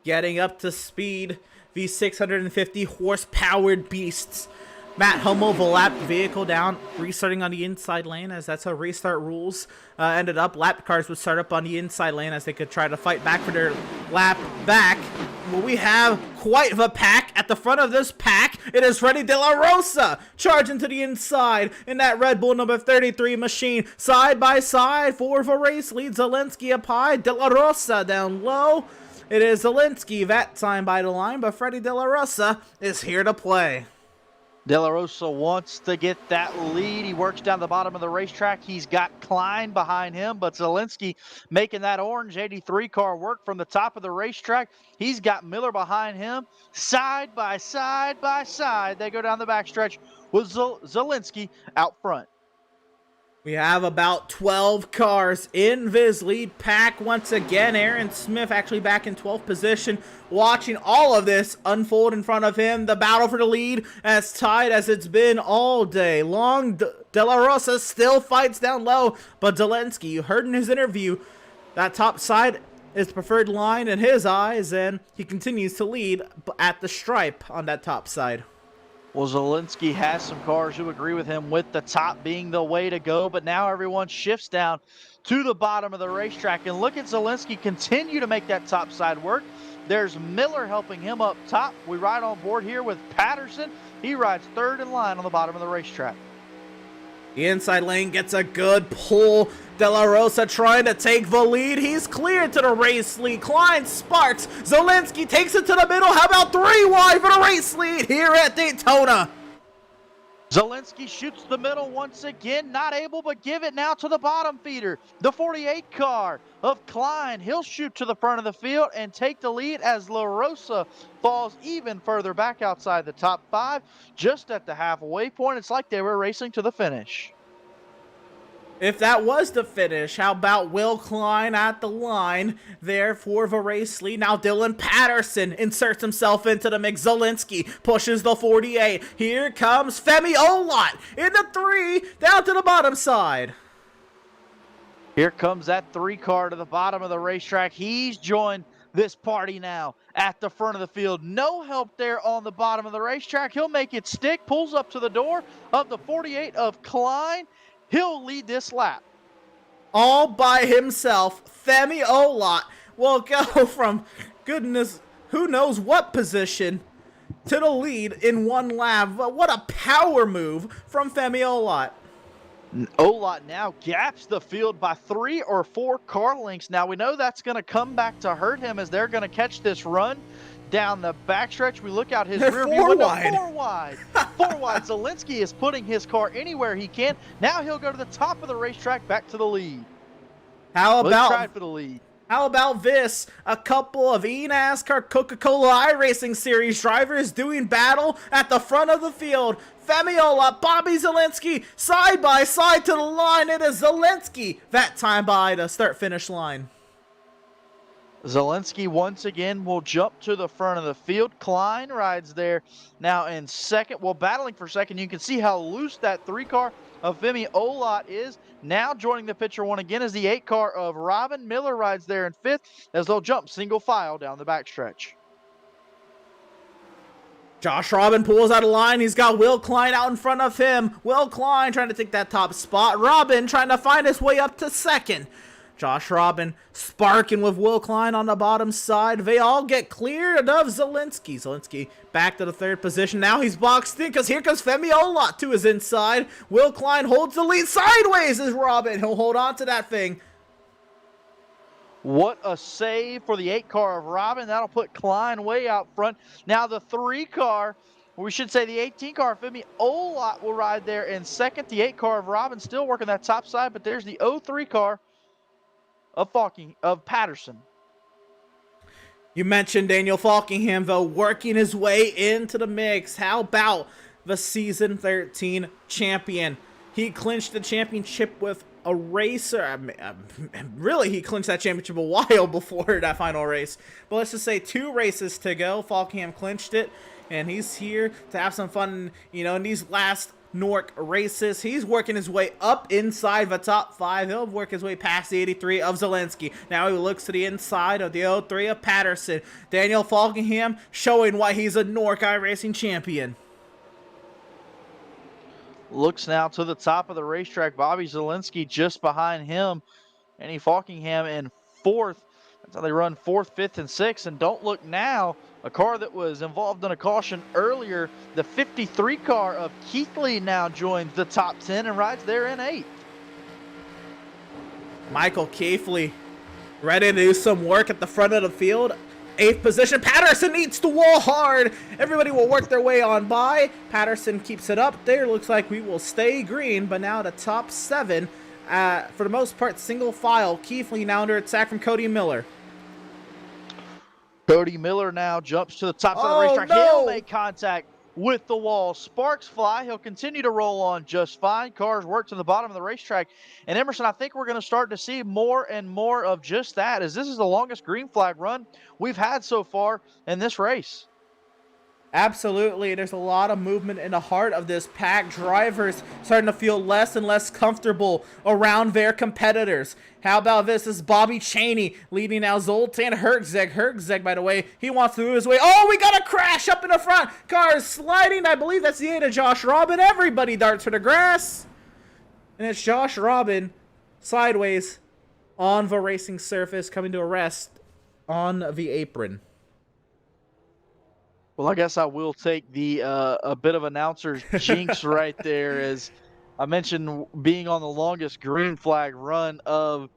Getting up to speed, these 650 horse-powered beasts. Matt Hummel, the lapped vehicle down, restarting on the inside lane, as that's how restart rules ended up. Lap cars would start up on the inside lane as they could try to fight back for their lap back. Well, we have quite the pack at the front of this pack. It is Freddie De La Rosa charging to the inside in that Red Bull number 33 machine. Side by side for the race lead. Zelensky up high, De La Rosa down low. It is Zelensky that time by the line, but Freddie De La Rosa is here to play. De La Rosa wants to get that lead. He works down the bottom of the racetrack. He's got Klein behind him, but Zelensky making that orange 83 car work from the top of the racetrack. He's got Miller behind him. Side by side by side, they go down the backstretch with Zelensky out front. We have about 12 cars in this lead pack once again. Aaron Smith actually back in 12th position, watching all of this unfold in front of him. The battle for the lead as tight as it's been all day long. De La Rosa still fights down low, but Zelensky, you heard in his interview, that top side is the preferred line in his eyes, and he continues to lead at the stripe on that top side. Well, Zelensky has some cars who agree with him with the top being the way to go, but now everyone shifts down to the bottom of the racetrack. And look at Zelensky continue to make that top side work. There's Miller helping him up top. We ride on board here with Patterson. He rides third in line on the bottom of the racetrack. The inside lane gets a good pull. De La Rosa trying to take the lead. He's cleared to the race lead. Klein sparks. Zelensky takes it to the middle. How about 3 wide for the race lead here at Daytona? Zelensky shoots the middle once again. Not able, but give it now to the bottom feeder. The 48 car of Klein. He'll shoot to the front of the field and take the lead as La Rosa falls even further back outside the top 5. Just at the halfway point, it's like they were racing to the finish. If that was the finish, how about Will Klein at the line there for the race lead? Now Dylan Patterson inserts himself into the mix. Zelensky pushes the 48. Here comes Femi Olot in the 3 down to the bottom side. Here comes that 3 car to the bottom of the racetrack. He's joined this party now at the front of the field. No help there on the bottom of the racetrack. He'll make it stick, pulls up to the door of the 48 of Klein. He'll lead this lap. All by himself, Femi Olot will go from goodness who knows what position to the lead in one lap. What a power move from Femi Olot. Olot now gaps the field by 3 or 4 car lengths. Now we know that's going to come back to hurt him as they're going to catch this run down the backstretch. We look out his rear view window. 4 wide. 4 wide. Zelensky is putting his car anywhere he can. Now he'll go to the top of the racetrack back to the lead. How about tried for the lead. How about this? A couple of eNASCAR Coca-Cola iRacing Series drivers doing battle at the front of the field. Femi Olot, Bobby Zelensky, side by side to the line. It is Zelensky that time by the start-finish line. Zelensky once again will jump to the front of the field. Klein rides there now in second. Well, battling for second. You can see how loose that 3 car of Femi Olot is. Now joining the picture one again is the 8 car of Robin. Miller rides there in 5th as they'll jump single file down the backstretch. Josh Robin pulls out of line. He's got Will Klein out in front of him. Will Klein trying to take that top spot. Robin trying to find his way up to second. Josh Robin sparking with Will Klein on the bottom side. They all get cleared of Zelensky. Zelensky back to the 3rd position. Now he's boxed in because here comes Femi Olot to his inside. Will Klein holds the lead sideways as Robin. He'll hold on to that thing. What a save for the 8 car of Robin. That'll put Klein way out front. Now the 3 car, we should say the 18 car of Femi Olot will ride there in second. The 8 car of Robin still working that top side, but there's the 03 car of Patterson. You mentioned Daniel Falkingham, though, working his way into the mix. How about the Season 13 champion? He clinched the championship with a racer. Really, he clinched that championship a while before that final race. But let's just say 2 races to go. Falkingham clinched it, and he's here to have some fun, in these last NORC races. He's working his way up inside the top 5. He'll work his way past the 83 of Zelensky. Now he looks to the inside of the 03 of Patterson. Daniel Falkingham showing why he's a NORC iRacing champion. Looks now to the top of the racetrack. Bobby Zelensky just behind him. Andy Falkingham in 4th. That's how they run 4th, 5th, and 6th. And don't look now, a car that was involved in a caution earlier, the 53 car of Keithley now joins the top 10 and rides there in 8th. Michael Keithley ready to do some work at the front of the field. 8th position. Patterson eats the wall hard. Everybody will work their way on by. Patterson keeps it up there. Looks like we will stay green, but now the top 7. For the most part, single file. Keithley now under attack from Cody Miller. Cody Miller now jumps to the top of the racetrack. No. He'll make contact with the wall. Sparks fly. He'll continue to roll on just fine. Cars work to the bottom of the racetrack. And Emerson, I think we're going to start to see more and more of just that, as this is the longest green flag run we've had so far in this race. Absolutely. There's a lot of movement in the heart of this pack. Drivers starting to feel less and less comfortable around their competitors. How about this? This is Bobby Chaney leading now Zoltan Herzeg. Herzeg, by the way, he wants to move his way. Oh, we got a crash up in the front. Car is sliding. I believe that's the 8 of Josh Robin. Everybody darts for the grass. And it's Josh Robin sideways on the racing surface, coming to a rest on the apron. Well, I guess I will take the a bit of announcer's jinx right there, as I mentioned being on the longest green flag run of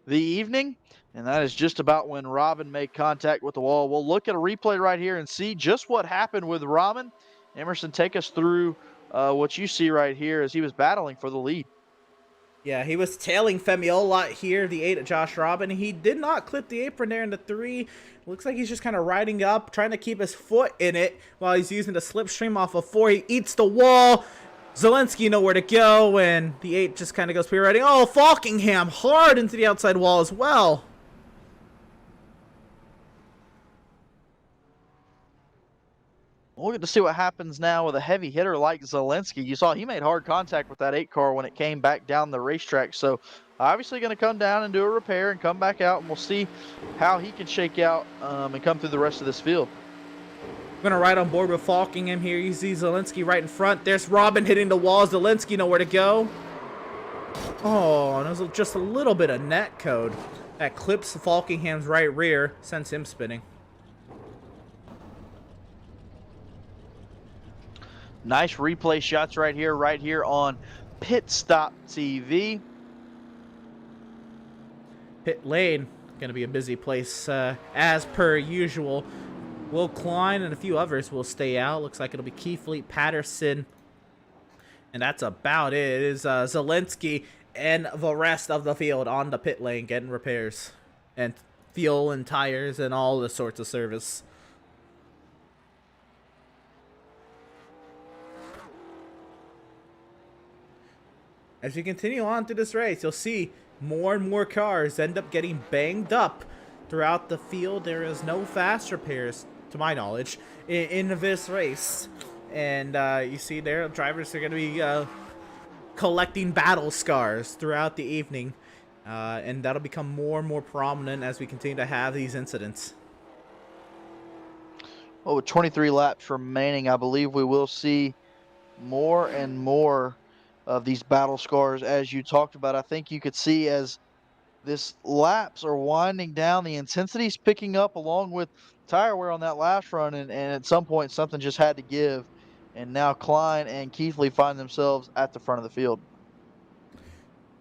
the evening, and that is just about when Robin made contact with the wall. We'll look at a replay right here and see just what happened with Robin. Emerson, take us through what you see right here as he was battling for the lead. Yeah, he was tailing Femiola here, the 8 of Josh Robin. He did not clip the apron there in the 3. Looks like he's just kind of riding up, trying to keep his foot in it while he's using the slipstream off of 4. He eats the wall. Zelensky nowhere to go, and the 8 just kind of goes pre-riding. Oh, Falkingham hard into the outside wall as well. We'll get to see what happens now with a heavy hitter like Zelensky. You saw he made hard contact with that 8 car when it came back down the racetrack. So obviously going to come down and do a repair and come back out, and we'll see how he can shake out and come through the rest of this field. I'm going to ride on board with Falkingham here. You see Zelensky right in front. There's Robin hitting the wall. Zelensky nowhere to go. Oh, and there's just a little bit of net code that clips Falkingham's right rear, sends him spinning. Nice replay shots right here on Pit Stop TV. Pit lane, going to be a busy place as per usual. Will Klein and a few others will stay out. Looks like it'll be Keithley, Patterson, and that's about it. It is Zelensky and the rest of the field on the pit lane getting repairs and fuel and tires and all the sorts of service. As we continue on through this race, you'll see more and more cars end up getting banged up throughout the field. There is no fast repairs, to my knowledge, in this race. And you see there, drivers are going to be collecting battle scars throughout the evening. And that'll become more and more prominent as we continue to have these incidents. Well, with 23 laps remaining, I believe we will see more and more of these battle scars, as you talked about. I think you could see as this laps are winding down, the intensity's picking up along with tire wear on that last run, and at some point something just had to give, and now Klein and Keithley find themselves at the front of the field. I'm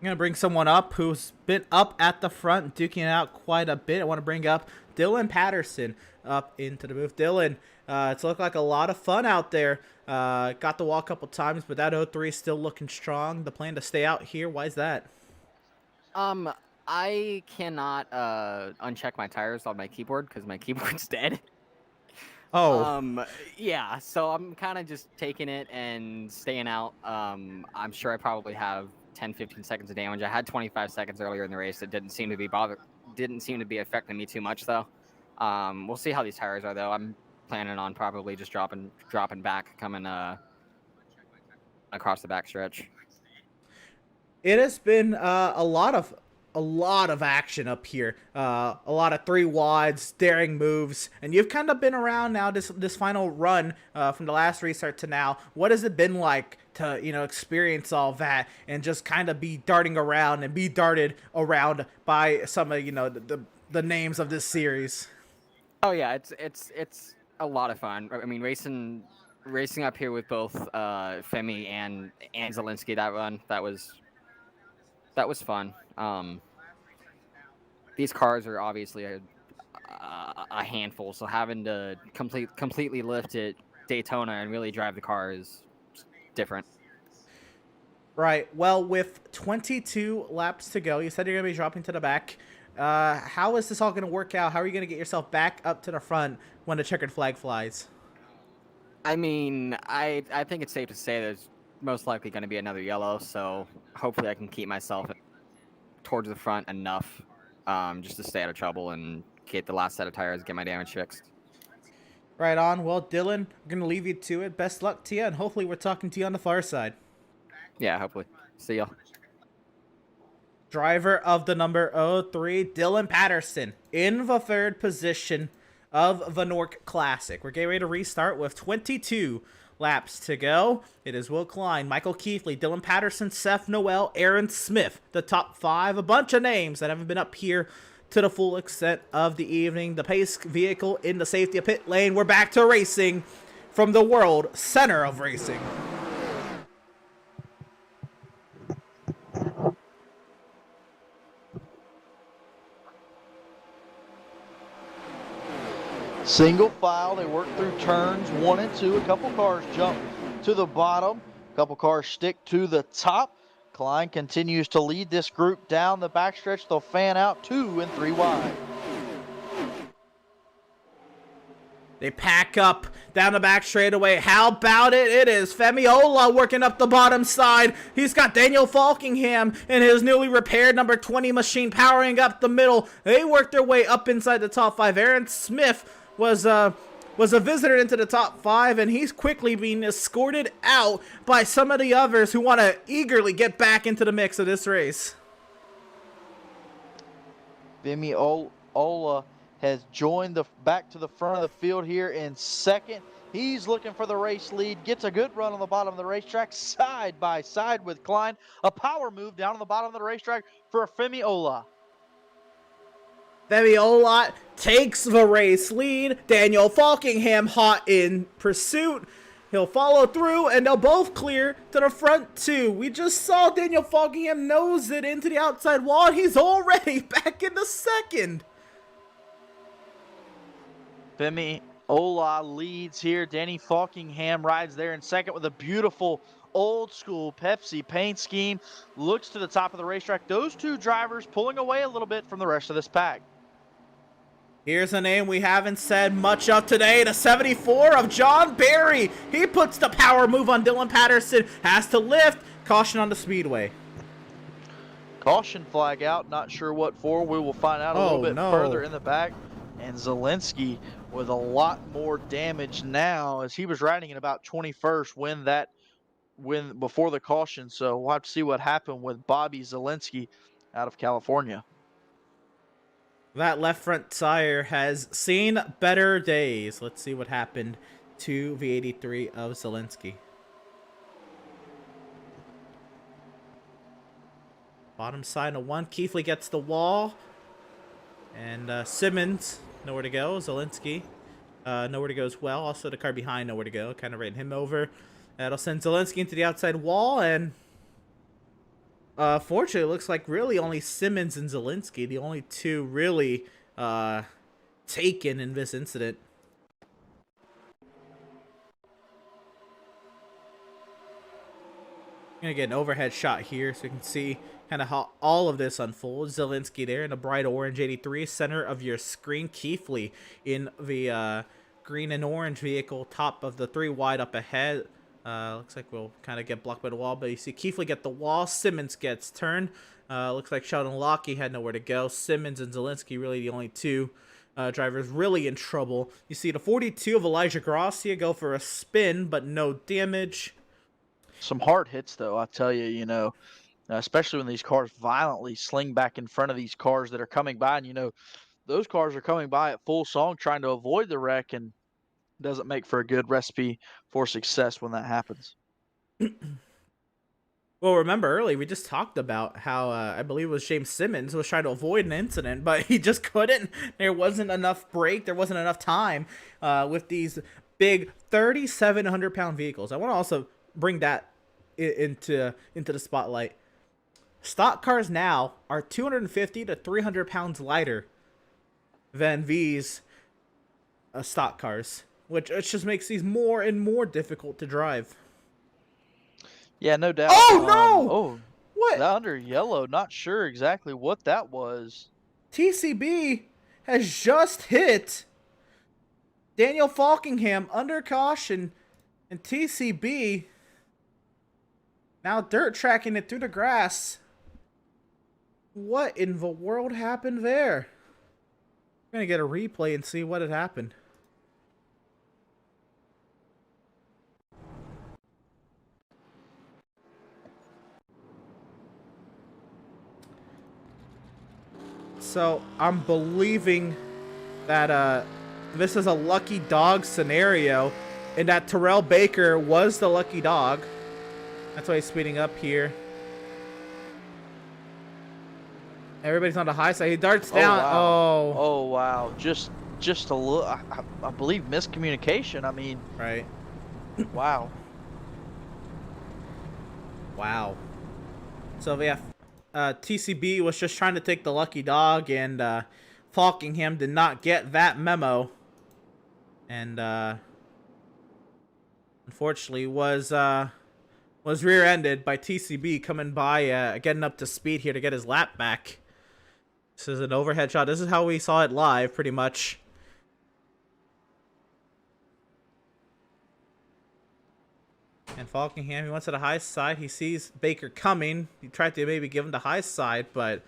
going to bring someone up who's been up at the front, duking it out quite a bit. I want to bring up Dylan Patterson up into the booth. Dylan, it's looked like a lot of fun out there. Got the wall a couple times, but that 03 is still looking strong. The plan to stay out here, why is that? I cannot uncheck my tires on my keyboard because my keyboard's dead. Oh. Yeah, so I'm kind of just taking it and staying out. I'm sure I probably have 10-15 seconds of damage. I had 25 seconds earlier in the race. It didn't seem to be affecting me too much though. We'll see how these tires are though. I'm planning on probably just dropping back, coming across the backstretch. It has been a lot of action up here. A lot of 3 wads, daring moves, and you've kind of been around now this final run from the last restart to now. What has it been like to experience all that and just kind of be darting around and be darted around by some of the names of this series. Oh yeah, it's a lot of fun. I mean, racing up here with both Femi and Zelensky, that was fun. These cars are obviously a handful, so having to completely lift it Daytona and really drive the car is different. Right. Well, with 22 laps to go, you said you're going to be dropping to the back. How is this all going to work out? How are you going to get yourself back up to the front when the checkered flag flies? I mean, I think it's safe to say there's most likely going to be another yellow, so hopefully I can keep myself towards the front enough just to stay out of trouble and get the last set of tires, get my damage fixed. Right on. Well, Dylan, I'm going to leave you to it. Best luck to you, and hopefully we're talking to you on the far side. Yeah, hopefully. See ya. Driver of the number 03, Dylan Patterson, in the third position of the NORC Classic. We're getting ready to restart with 22 laps to go. It is Will Klein, Michael Keithley, Dylan Patterson, Seth Noel, Aaron Smith, the top 5. A bunch of names that haven't been up here to the full extent of the evening. The pace vehicle in the safety of pit lane. We're back to racing from the world center of racing. Single file, they work through turns 1 and 2. A couple cars jump to the bottom. A couple cars stick to the top. Klein continues to lead this group down the backstretch. They'll fan out 2 and 3 wide. They pack up down the back straightaway. How about it? It is Femiola working up the bottom side. He's got Daniel Falkingham in his newly repaired number 20 machine powering up the middle. They work their way up inside the top 5. Aaron Smith was a visitor into the top 5, and he's quickly being escorted out by some of the others who want to eagerly get back into the mix of this race. Femiola has joined back to the front of the field here in second. He's looking for the race lead, gets a good run on the bottom of the racetrack, side by side with Klein. A power move down on the bottom of the racetrack for Femiola. Femiola takes the race lead. Daniel Falkingham hot in pursuit. He'll follow through, and they'll both clear to the front two. We just saw Daniel Falkingham nose it into the outside wall, and he's already back in the second. Femiola leads here. Danny Falkingham rides there in second with a beautiful old school Pepsi paint scheme. Looks to the top of the racetrack. Those two drivers pulling away a little bit from the rest of this pack. Here's a name we haven't said much of today, the 74 of John Barry. He puts the power move on Dylan Patterson, has to lift. Caution on the speedway. Caution flag out, not sure what for. We will find out a little bit further in the back. And Zelensky with a lot more damage now, as he was riding in about 21st when before the caution. So we'll have to see what happened with Bobby Zelensky out of California. That left front tire has seen better days. Let's see what happened to the 83 of Zelensky. Bottom side of 1. Keithley gets the wall. And Simmons, nowhere to go. Zelensky, nowhere to go as well. Also the car behind, nowhere to go. Kind of ran him over. That'll send Zelensky into the outside wall. And fortunately, it looks like really only Simmons and Zelensky, the only two really taken in this incident. I'm going to get an overhead shot here so you can see kind of how all of this unfolds. Zelensky there in a bright orange 83, center of your screen. Keithley in the green and orange vehicle, top of the 3 wide up ahead. Looks like we'll kind of get blocked by the wall, but you see Keithley get the wall. Simmons gets turned. Looks like Sheldon Lockie had nowhere to go. Simmons and Zelensky really the only two drivers really in trouble. You see the 42 of Elijah Gracia go for a spin, but no damage. Some hard hits, though, I tell you, especially when these cars violently sling back in front of these cars that are coming by. And, those cars are coming by at full song trying to avoid the wreck, and doesn't make for a good recipe for success when that happens. Well, remember earlier we just talked about how I believe it was James Simmons was trying to avoid an incident, but he just couldn't. There wasn't enough break. There wasn't enough time with these big 3,700-pound vehicles. I want to also bring that into the spotlight. Stock cars now are 250 to 300 pounds lighter than these stock cars, which it just makes these more and more difficult to drive. Yeah, no doubt. Oh no! Oh, What? that under yellow. Not sure exactly what that was. TCB has just hit Daniel Falkingham under caution, and TCB now dirt tracking it through the grass. What in the world happened there? We're gonna get a replay and see what had happened. So I'm believing that this is a lucky dog scenario, and that Terrell Baker was the lucky dog. That's why he's speeding up here. Everybody's on the high side. He darts down. Wow. Oh. Oh wow. Just a little. I believe miscommunication. I mean. Right. Wow. Wow. So yeah, TCB was just trying to take the lucky dog, and Falkingham did not get that memo, and unfortunately was rear-ended by TCB coming by, getting up to speed here to get his lap back. This is an overhead shot. This is how we saw it live, pretty much. And Falkingham, he went to the high side. He sees Baker coming. He tried to maybe give him the high side, but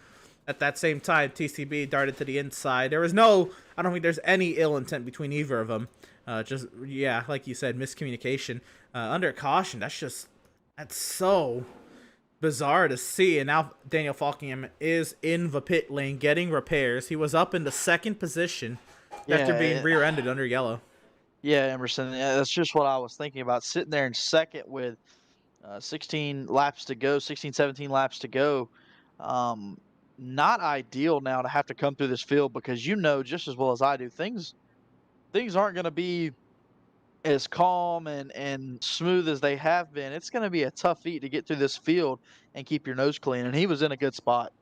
at that same time, TCB darted to the inside. There was no, I don't think there's any ill intent between either of them. Just, yeah, like you said, miscommunication. Under caution, that's so bizarre to see. And now Daniel Falkingham is in the pit lane getting repairs. He was up in the second position after being rear-ended under yellow. Yeah, Emerson. Yeah, that's just what I was thinking about. Sitting there in second with 16 laps to go, 16, 17 laps to go. Not ideal now to have to come through this field because you know just as well as I do, things aren't going to be as calm and smooth as they have been. It's going to be a tough feat to get through this field and keep your nose clean, and he was in a good spot.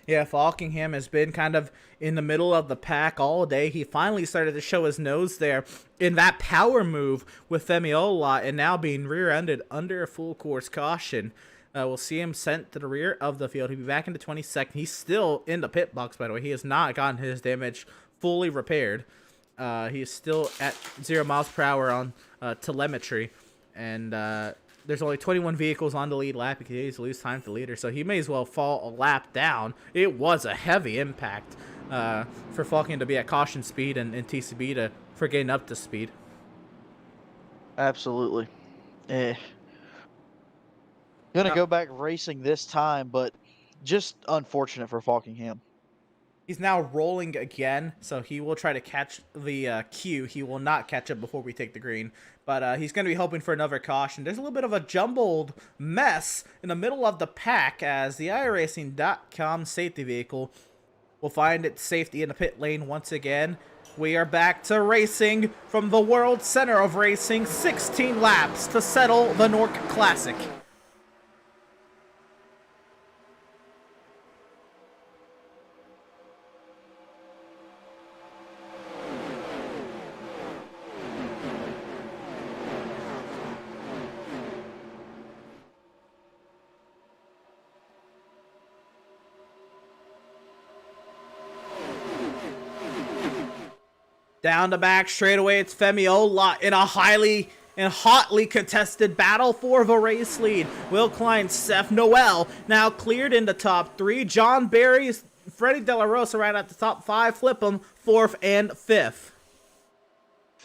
Yeah, Falkingham has been kind of in the middle of the pack all day. He finally started to show his nose there in that power move with Femiola, and now being rear-ended under a full course caution. We'll see him sent to the rear of the field. He'll be back into 22nd. He's still in the pit box, by the way. He has not gotten his damage fully repaired. He is still at 0 miles per hour on telemetry, and there's only 21 vehicles on the lead lap. He continues to lose time to the leader, so he may as well fall a lap down. It was a heavy impact for Falkingham to be at caution speed and TCB for getting up to speed. Absolutely. Gonna go back racing this time, but just unfortunate for Falkingham. He's now rolling again, so he will try to catch the cue. He will not catch it before we take the green, but he's going to be hoping for another caution. There's a little bit of a jumbled mess in the middle of the pack as the iRacing.com safety vehicle will find its safety in the pit lane once again. We are back to racing from the World Center of Racing, 16 laps to settle the NORC Classic. Down the back straightaway, it's Femiola in a highly and hotly contested battle for the race lead. Will Klein, Seth Noel now cleared in the top 3. John Barry, Freddie De La Rosa right at the top 5. Flip him 4th and 5th.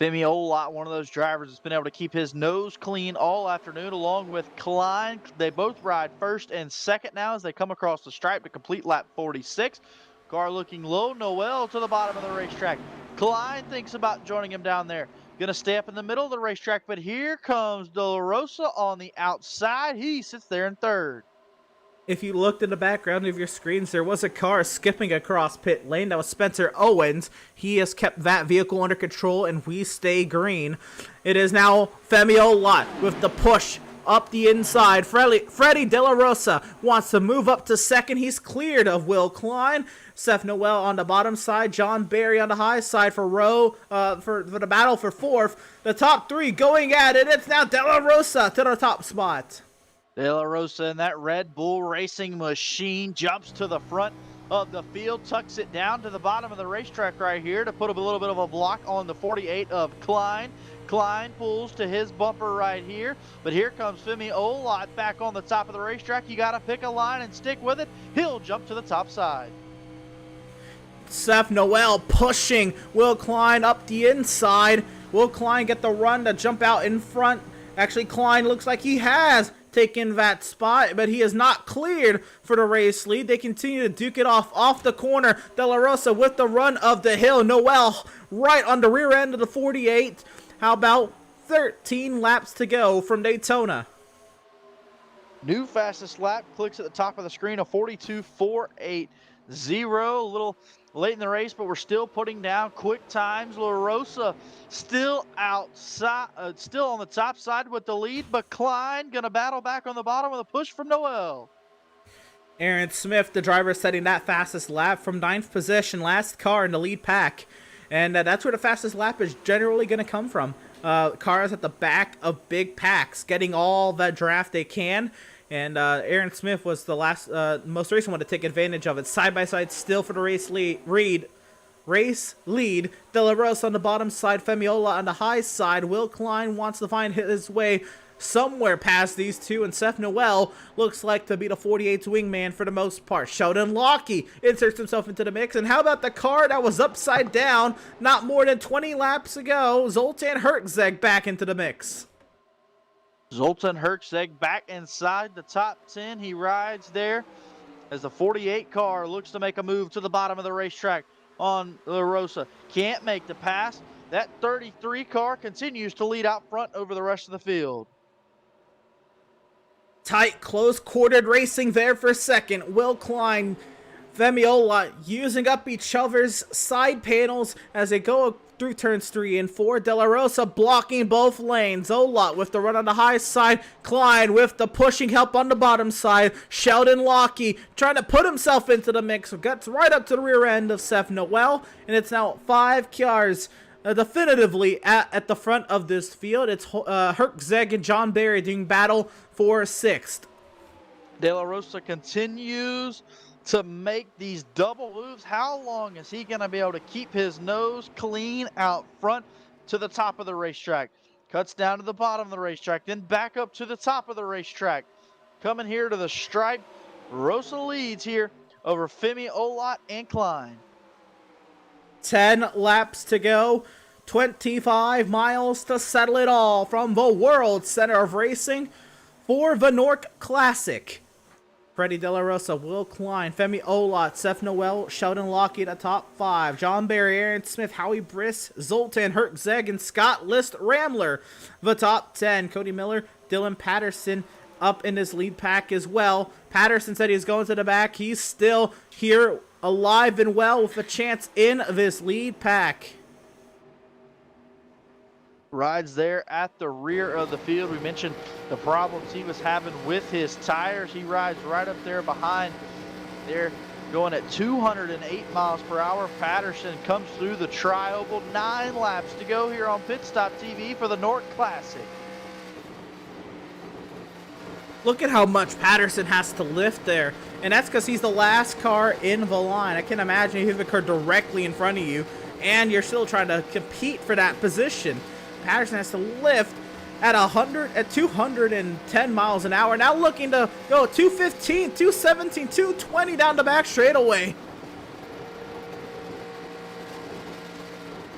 Femiola, one of those drivers that's been able to keep his nose clean all afternoon, along with Klein. They both ride 1st and 2nd now as they come across the stripe to complete lap 46. Car looking low. Noel to the bottom of the racetrack. Klein thinks about joining him down there. Gonna stay up in the middle of the racetrack, but here comes De La Rosa on the outside. He sits there in third. If you looked in the background of your screens, there was a car skipping across pit lane. That was Spencer Owens. He has kept that vehicle under control, and we stay green. It is now Femi Olot with the push up the inside. Freddie De La Rosa wants to move up to second. He's cleared of Will Klein. Seth Noel on the bottom side. John Barry on the high side for for the battle for fourth. The top three going at it. It's now De La Rosa to the top spot. De La Rosa in that Red Bull racing machine jumps to the front of the field, tucks it down to the bottom of the racetrack right here to put a little bit of a block on the 48 of Klein. Klein pulls to his bumper right here, but here comes Femi Olot back on the top of the racetrack. You got to pick a line and stick with it. He'll jump to the top side. Seth Noel pushing Will Klein up the inside. Will Klein get the run to jump out in front? Actually, Klein looks like he has taken that spot, but he is not cleared for the race lead. They continue to duke it off the corner. De La Rosa with the run of the hill. Noel right on the rear end of the 48. How about 13 laps to go from Daytona? New fastest lap clicks at the top of the screen, a 42.480. A little late in the race, but we're still putting down quick times. La Rosa still outside, still on the top side with the lead, but Klein gonna battle back on the bottom with a push from Noel. Aaron Smith, the driver, setting that fastest lap from 9th position, last car in the lead pack. And that's where the fastest lap is generally going to come from. Cars at the back of big packs, getting all the draft they can. And Aaron Smith was the most recent one to take advantage of it. Side by side, still for the race lead. De La Rosa on the bottom side, Femi Olot on the high side. Will Klein wants to find his way somewhere past these two, and Seth Noel looks like to be the 48's wingman for the most part. Sheldon Lockie inserts himself into the mix, and how about the car that was upside down not more than 20 laps ago? Zoltan Herczeg back into the mix. Zoltan Herczeg back inside the top 10. He rides there as the 48 car looks to make a move to the bottom of the racetrack on La Rosa. Can't make the pass. That 33 car continues to lead out front over the rest of the field. Tight, close-quartered racing there for second. Will Klein, Femi Olot using up each other's side panels as they go through turns 3 and 4. De La Rosa blocking both lanes. Olot with the run on the high side. Klein with the pushing help on the bottom side. Sheldon Lockie trying to put himself into the mix. Gets right up to the rear end of Seth Noel. And it's now 5 cars definitively at the front of this field. It's Herczeg and John Barry doing battle for 6th. De La Rosa continues to make these double moves. How long is he going to be able to keep his nose clean out front to the top of the racetrack? Cuts down to the bottom of the racetrack, then back up to the top of the racetrack. Coming here to the stripe, Rosa leads here over Femi Olot and Klein. 10 laps to go, 25 miles to settle it all from the World Center of Racing for the NORC Classic. Freddie De La Rosa, Will Klein, Femi Olot, Seth Noel, Sheldon Lockie at the top 5. John Barry, Aaron Smith, Howie Briss, Zoltan Herczeg, and Scott List Rambler. The top 10, Cody Miller, Dylan Patterson up in his lead pack as well. Patterson said he's going to the back. He's still here alive and well with a chance in this lead pack. Rides there at the rear of the field. We mentioned the problems he was having with his tires. He rides right up there behind there, going at 208 miles per hour. Patterson comes through the tri-oval. 9 laps to go here on Pit Stop TV for the NORC Classic. Look at how much Patterson has to lift there. And that's because he's the last car in the line. I can imagine if you have a car directly in front of you and you're still trying to compete for that position. Patterson has to lift at 210 miles an hour. Now looking to go 215, 217, 220 down the back straightaway.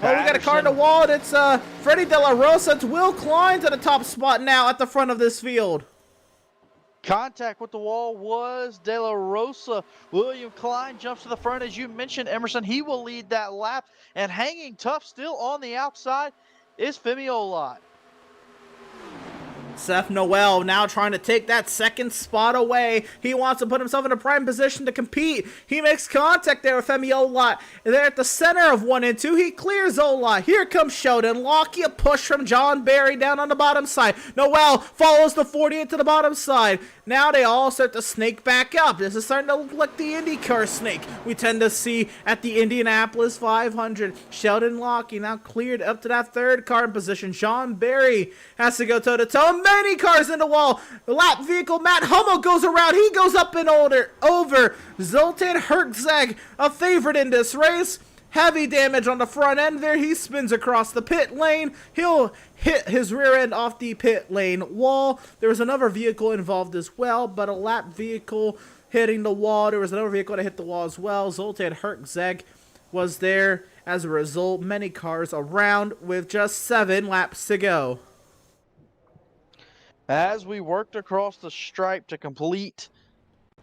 Oh, we got a car to wall. It's Freddie De La Rosa. It's Will Klein to the top spot now at the front of this field. Contact with the wall was De La Rosa. William Klein jumps to the front. As you mentioned, Emerson, he will lead that lap. And hanging tough still on the outside is Femi Olot. Seth Noel now trying to take that second spot away. He wants to put himself in a prime position to compete. He makes contact there with Femi Olot. They're at the center of 1 and 2. He clears Olot. Here comes Sheldon. Lockie, a push from John Barry down on the bottom side. Noel follows the 40 into the bottom side. Now they all start to snake back up. This is starting to look like the IndyCar snake we tend to see at the Indianapolis 500. Sheldon Lockie now cleared up to that third car in position. John Barry has to go toe-to-toe. Many cars in the wall. The lap vehicle Matt Hummel goes around. He goes up and over. Zoltan Herzog, a favorite in this race. Heavy damage on the front end there. He spins across the pit lane. He'll hit his rear end off the pit lane wall. There was another vehicle involved as well, but a lap vehicle hitting the wall. There was another vehicle that hit the wall as well. Zoltan Herzog was there. As a result, many cars around with just 7 laps to go. As we worked across the stripe to complete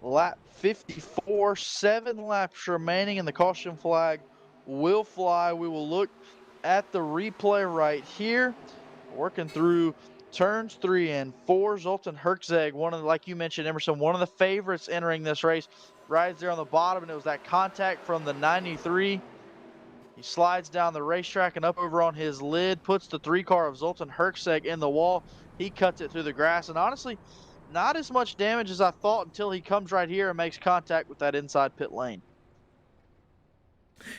lap 54, 7 laps remaining, and the caution flag will fly. We will look at the replay right here. Working through turns 3 and 4. Zoltan Herzog, like you mentioned, Emerson, one of the favorites entering this race, rides there on the bottom, and it was that contact from the 93. He slides down the racetrack and up over on his lid, puts the 3 car of Zoltan Herzog in the wall. He cuts it through the grass, and honestly, not as much damage as I thought until he comes right here and makes contact with that inside pit lane.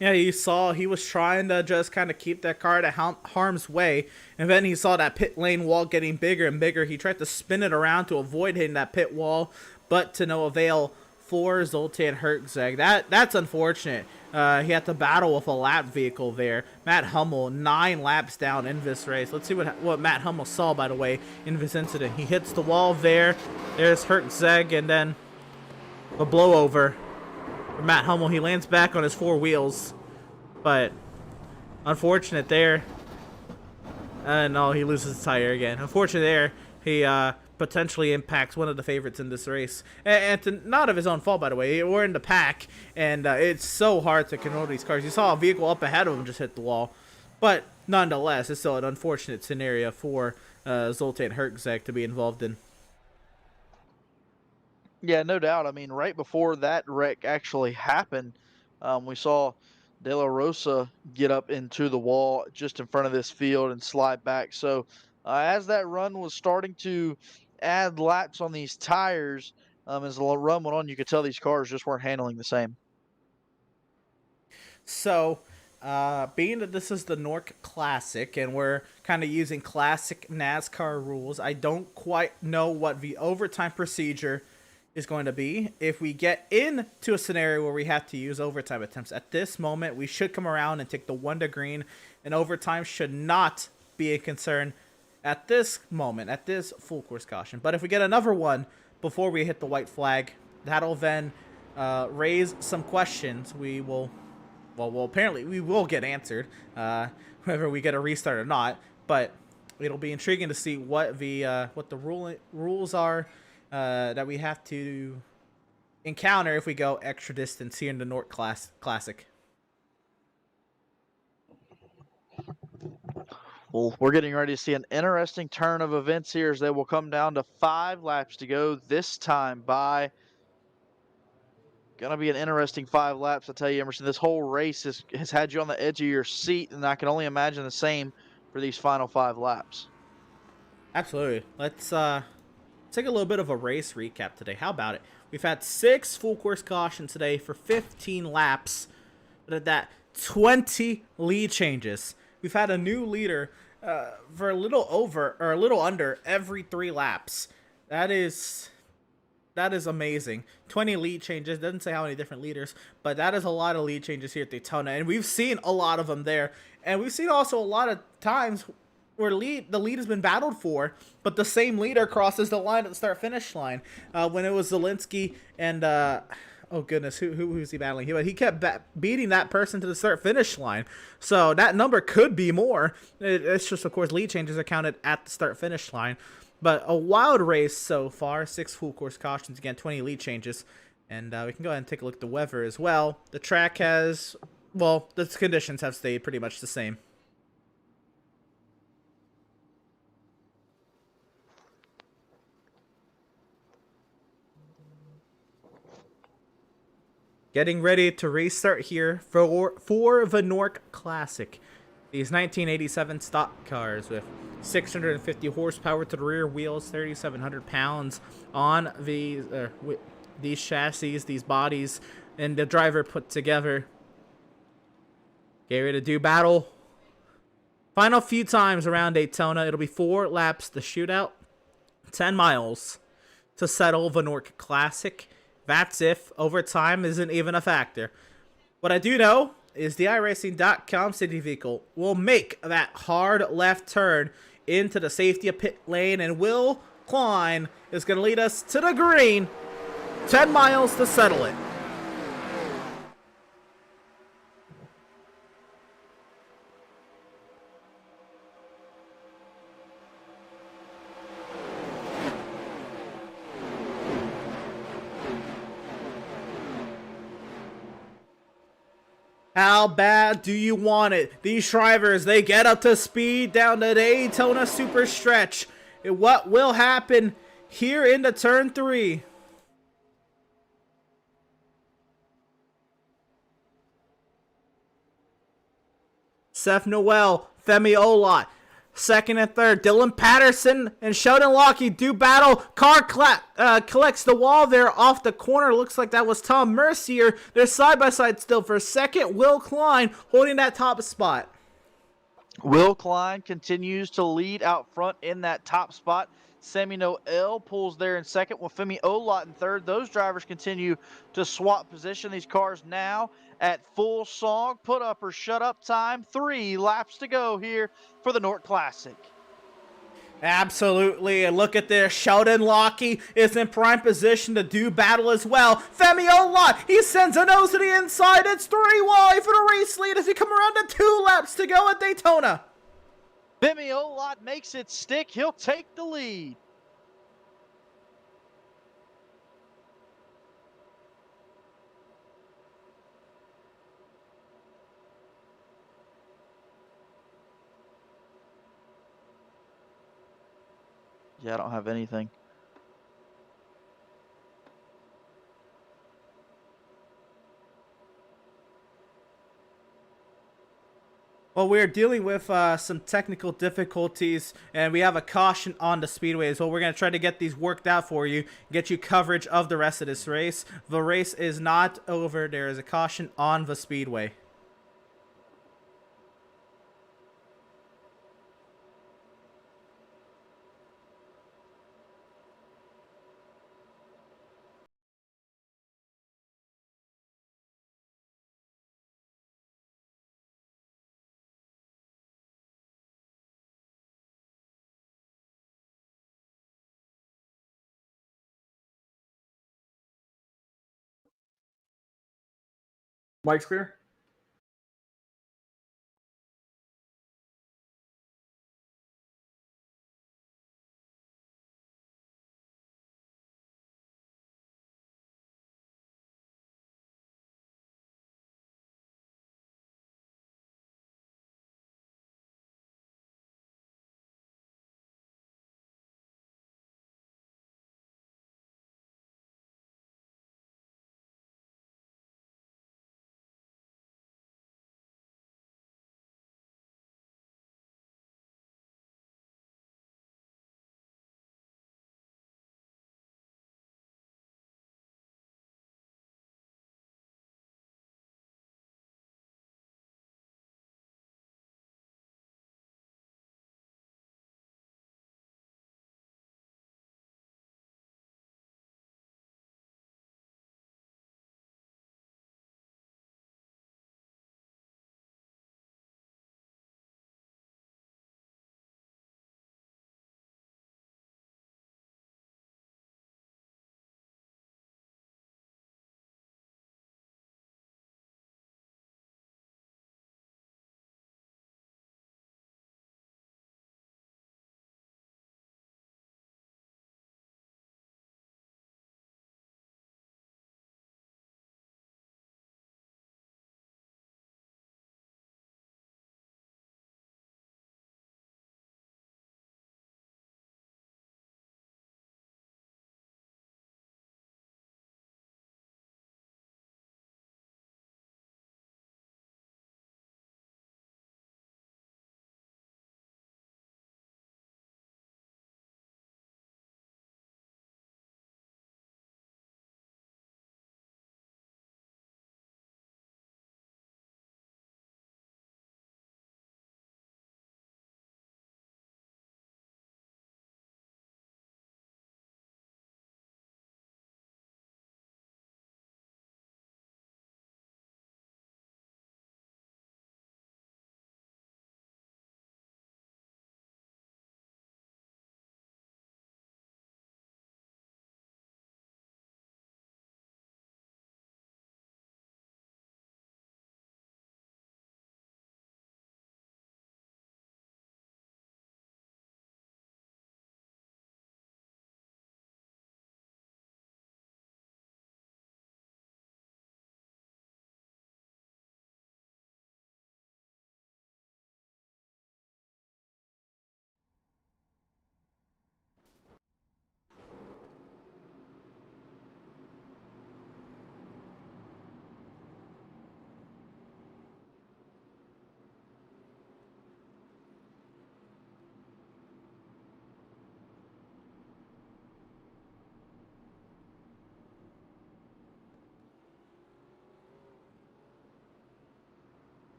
Yeah, you saw he was trying to just kind of keep that car out of harm's way, and then he saw that pit lane wall getting bigger and bigger. He tried to spin it around to avoid hitting that pit wall, but to no avail for Zoltan Herzog. That's unfortunate. He had to battle with a lap vehicle there. Matt Hummel, 9 laps down in this race. Let's see what Matt Hummel saw, by the way, in this incident. He hits the wall there. There's Herzog, and then a blowover for Matt Hummel. He lands back on his 4 wheels, but unfortunate there. No, he loses his tire again. Unfortunate there. He potentially impacts one of the favorites in this race, and to, not of his own fault, by the way. We're in the pack, and it's so hard to control these cars. You saw a vehicle up ahead of him just hit the wall, but nonetheless, it's still an unfortunate scenario for Zoltan Herzog to be involved in. Yeah, no doubt. I mean, right before that wreck actually happened, we saw De La Rosa get up into the wall just in front of this field and slide back. So as that run was starting to add laps on these tires, as the run went on, you could tell these cars just weren't handling the same. So, being that this is the NORC Classic and we're kind of using classic NASCAR rules, I don't quite know what the overtime procedure is going to be. If we get into a scenario where we have to use overtime attempts, at this moment, we should come around and take the 1 to green, and overtime should not be a concern at this moment, at this full course caution. But if we get another one before we hit the white flag, that'll then raise some questions. We will, well, apparently we will get answered, whether we get a restart or not. But it'll be intriguing to see what the rules are that we have to encounter if we go extra distance here in the NORC Classic. Well, we're getting ready to see an interesting turn of events here as they will come down to 5 laps to go this time by. Going to be an interesting 5 laps, I tell you, Emerson. This whole race has had you on the edge of your seat, and I can only imagine the same for these final 5 laps. Absolutely. Let's take a little bit of a race recap today. How about it? We've had 6 full course cautions today for 15 laps, but at that, 20 lead changes. We've had a new leader for a little under every 3 laps. That is amazing. 20 lead changes. Doesn't say how many different leaders, but that is a lot of lead changes here at Daytona, and we've seen a lot of them there. And we've seen also a lot of times where the lead has been battled for, but the same leader crosses the line at the start-finish line. When it was Zelensky and oh goodness, who was he battling? He kept beating that person to the start-finish line. So that number could be more. It's just, of course, lead changes are counted at the start-finish line. But a wild race so far. 6 full course cautions, again, 20 lead changes. And we can go ahead and take a look at the weather as well. The track has, well, the conditions have stayed pretty much the same. Getting ready to restart here for the NORC Classic. These 1987 stock cars with 650 horsepower to the rear wheels, 3,700 pounds on these chassis, these bodies, and the driver put together. Get ready to do battle. Final few times around Daytona. It'll be 4 laps the shootout, 10 miles to settle the NORC Classic. That's if overtime isn't even a factor. What I do know is the iRacing.com city vehicle will make that hard left turn into the safety of pit lane, and Will Klein is going to lead us to the green. 10 miles to settle it. How bad do you want it? These drivers, they get up to speed down the Daytona Super Stretch. And what will happen here into turn 3? Seth Noel, Femi Olot, second and third. Dylan Patterson and Sheldon Lockie do battle. Car collects the wall there off the corner. Looks like that was Tom Mercier. They're side by side still for second. Will Klein holding that top spot. Will Klein continues to lead out front in that top spot. Sammy Noel pulls there in second with Femi Olot in third. Those drivers continue to swap position. These cars now at full song, put up or shut up time. 3 laps to go here for the NORC Classic. Absolutely, and look at this. Sheldon Lockie is in prime position to do battle as well. Femi Olot, he sends a nose to the inside. It's 3 wide for the race lead as we come around to 2 laps to go at Daytona. Femi Olot makes it stick. He'll take the lead. Yeah, I don't have anything. Well, we're dealing with some technical difficulties, and we have a caution on the speedway as well. We're going to try to get these worked out for you, get you coverage of the rest of this race. The race is not over. There is a caution on the speedway. Mike's clear.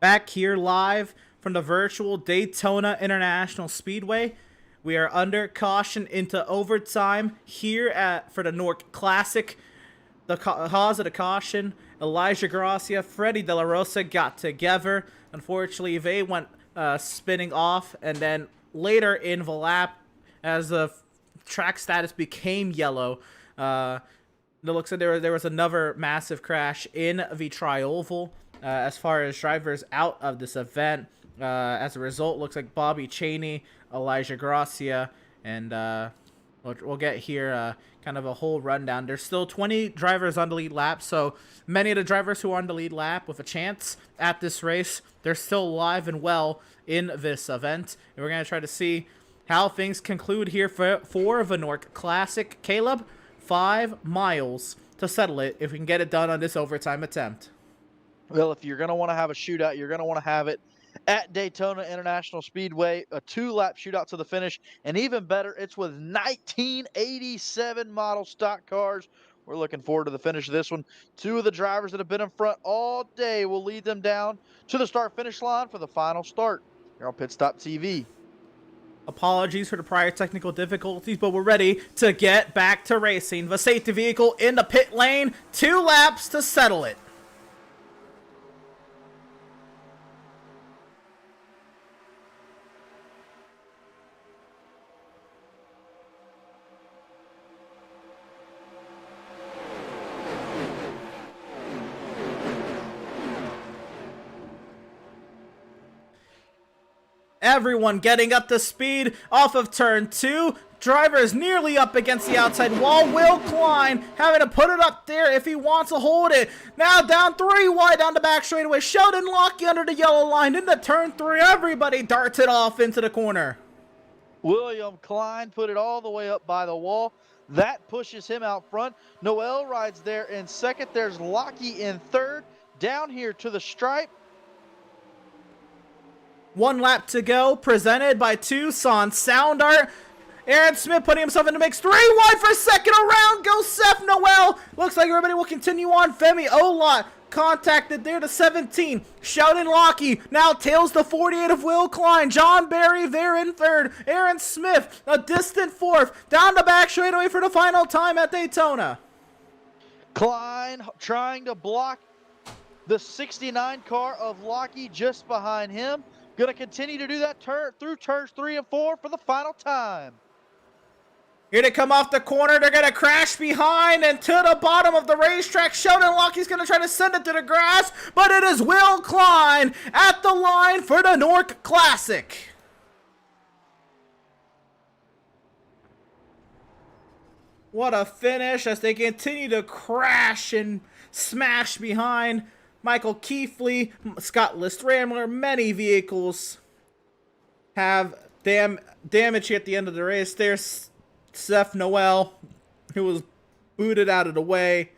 back here live from the virtual Daytona International Speedway. We are under caution into overtime here for the NORC Classic. The cause of the caution, Elijah Gracia, Freddie De La Rosa got together. Unfortunately, they went spinning off, and then later in the lap, as the track status became yellow, it looks like there was another massive crash in the tri-oval. As far as drivers out of this event, as a result, looks like Bobby Chaney, Elijah Gracia, and we'll get here kind of a whole rundown. There's still 20 drivers on the lead lap, so many of the drivers who are on the lead lap with a chance at this race, they're still alive and well in this event. And we're going to try to see how things conclude here for the NORC Classic. Caleb, 5 miles to settle it if we can get it done on this overtime attempt. Well, if you're going to want to have a shootout, you're going to want to have it at Daytona International Speedway, a 2-lap shootout to the finish, and even better, it's with 1987 model stock cars. We're looking forward to the finish of this one. 2 of the drivers that have been in front all day will lead them down to the start-finish line for the final start here on Pit Stop TV. Apologies for the prior technical difficulties, but we're ready to get back to racing. The safety vehicle in the pit lane, 2 laps to settle it. Everyone getting up to speed off of turn 2. Drivers nearly up against the outside wall. Will Klein having to put it up there if he wants to hold it. Now down 3 wide down the back straightaway. Sheldon Lockie under the yellow line into turn 3. Everybody darts it off into the corner. William Klein put it all the way up by the wall. That pushes him out front. Noel rides there in second. There's Lockie in third. Down here to the stripe. 1 lap to go, presented by Tucson Sound Art. Aaron Smith putting himself in the mix. 3 wide for second. Around goes Seth Noel. Looks like everybody will continue on. Femi Olot contacted there to 17. Sheldon Lockie now tails the 48 of Will Klein. John Barry there in third. Aaron Smith a distant 4th. Down the back straightaway for the final time at Daytona. Klein trying to block the 69 car of Lockie just behind him. Going to continue to do that through turns 3 and 4 for the final time. Here they come off the corner. They're going to crash behind and to the bottom of the racetrack. Sheldon Lockie's going to try to send it to the grass, but it is Will Klein at the line for the NORC Classic. What a finish as they continue to crash and smash behind. Michael Keithley, Scott List-Ramler, many vehicles have damage at the end of the race. There's Seth Noel, who was booted out of the way.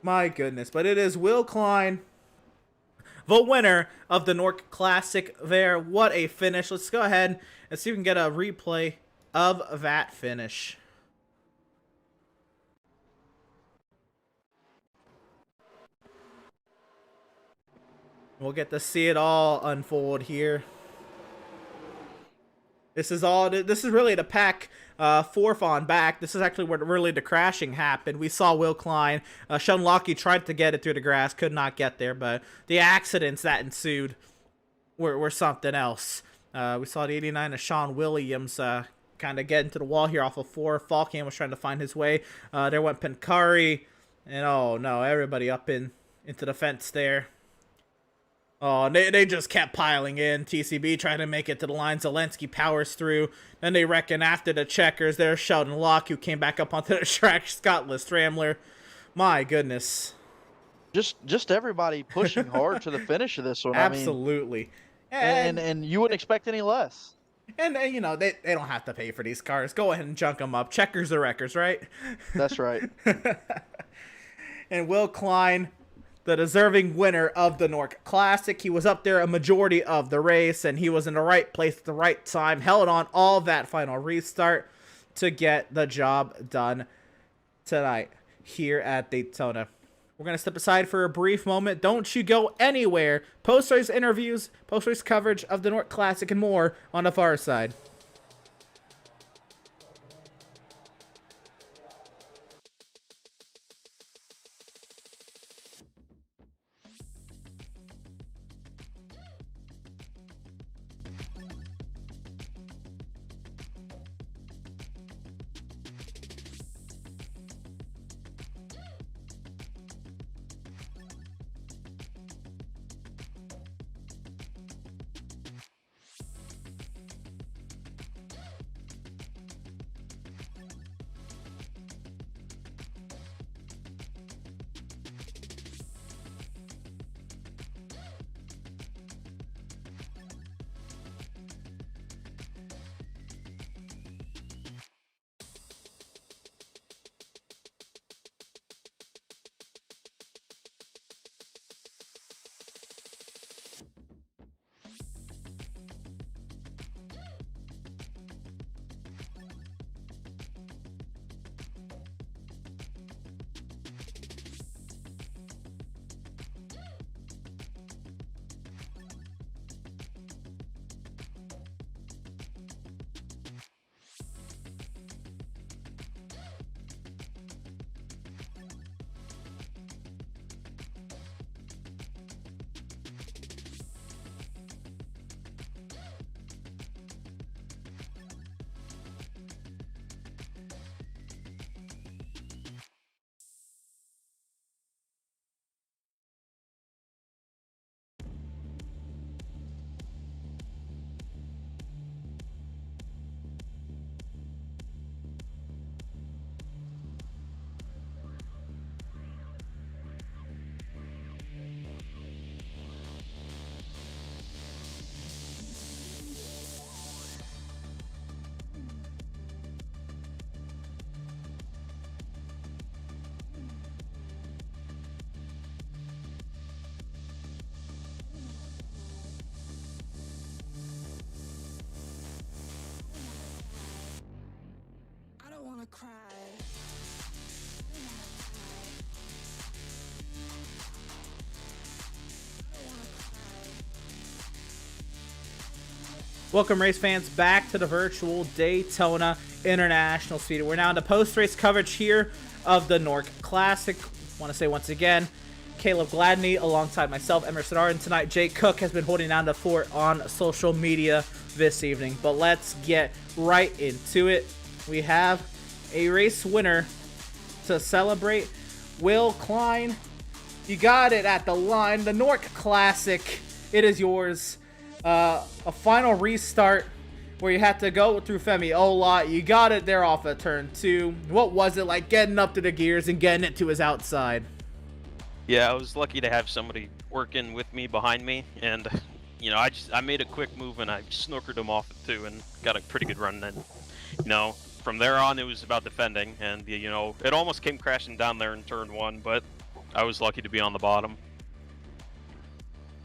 My goodness, but it is Will Klein, the winner of the NORC Classic there. What a finish. Let's go ahead and see if we can get a replay of that finish. We'll get to see it all unfold here. This is really the pack 4th on back. This is actually where really the crashing happened. We saw Will Klein. Sheldon Lockie tried to get it through the grass, could not get there, but the accidents that ensued were something else. We saw the 89 of Sean Williams kind of get into the wall here off of 4. Falcon was trying to find his way. There went Pencari, and oh no, everybody up into the fence there. Oh, they just kept piling in. TCB trying to make it to the line. Zelensky powers through. Then they reckon after the checkers. There's Sheldon Locke, who came back up onto the track. Scott List-Ramler. My goodness. Just everybody pushing hard to the finish of this one. Absolutely. I mean, and you wouldn't expect any less. And you know, they don't have to pay for these cars. Go ahead and junk them up. Checkers are wreckers, right? That's right. And Will Klein, the deserving winner of the NORC Classic. He was up there a majority of the race, and he was in the right place at the right time, held on all that final restart to get the job done tonight here at Daytona. We're going to step aside for a brief moment. Don't you go anywhere. Post-race interviews, post-race coverage of the NORC Classic, and more on the far side. Welcome, race fans, back to the virtual Daytona International Speedway. We're now in the post-race coverage here of the NORC Classic. Want to say once again, Caleb Gladney alongside myself, Emerson Arden. Tonight, Jake Cook has been holding down the fort on social media this evening. But let's get right into it. We have a race winner to celebrate. Will Klein, you got it at the line. The NORC Classic, it is yours. A final restart where you had to go through Femi Ola. You got it there off of turn 2. What was it like getting up to the gears and getting it to his outside? Yeah, I was lucky to have somebody working with me behind me, and you know, I made a quick move and I snookered him off at 2 and got a pretty good run. And you know, from there on it was about defending, and you know, it almost came crashing down there in turn 1, but I was lucky to be on the bottom.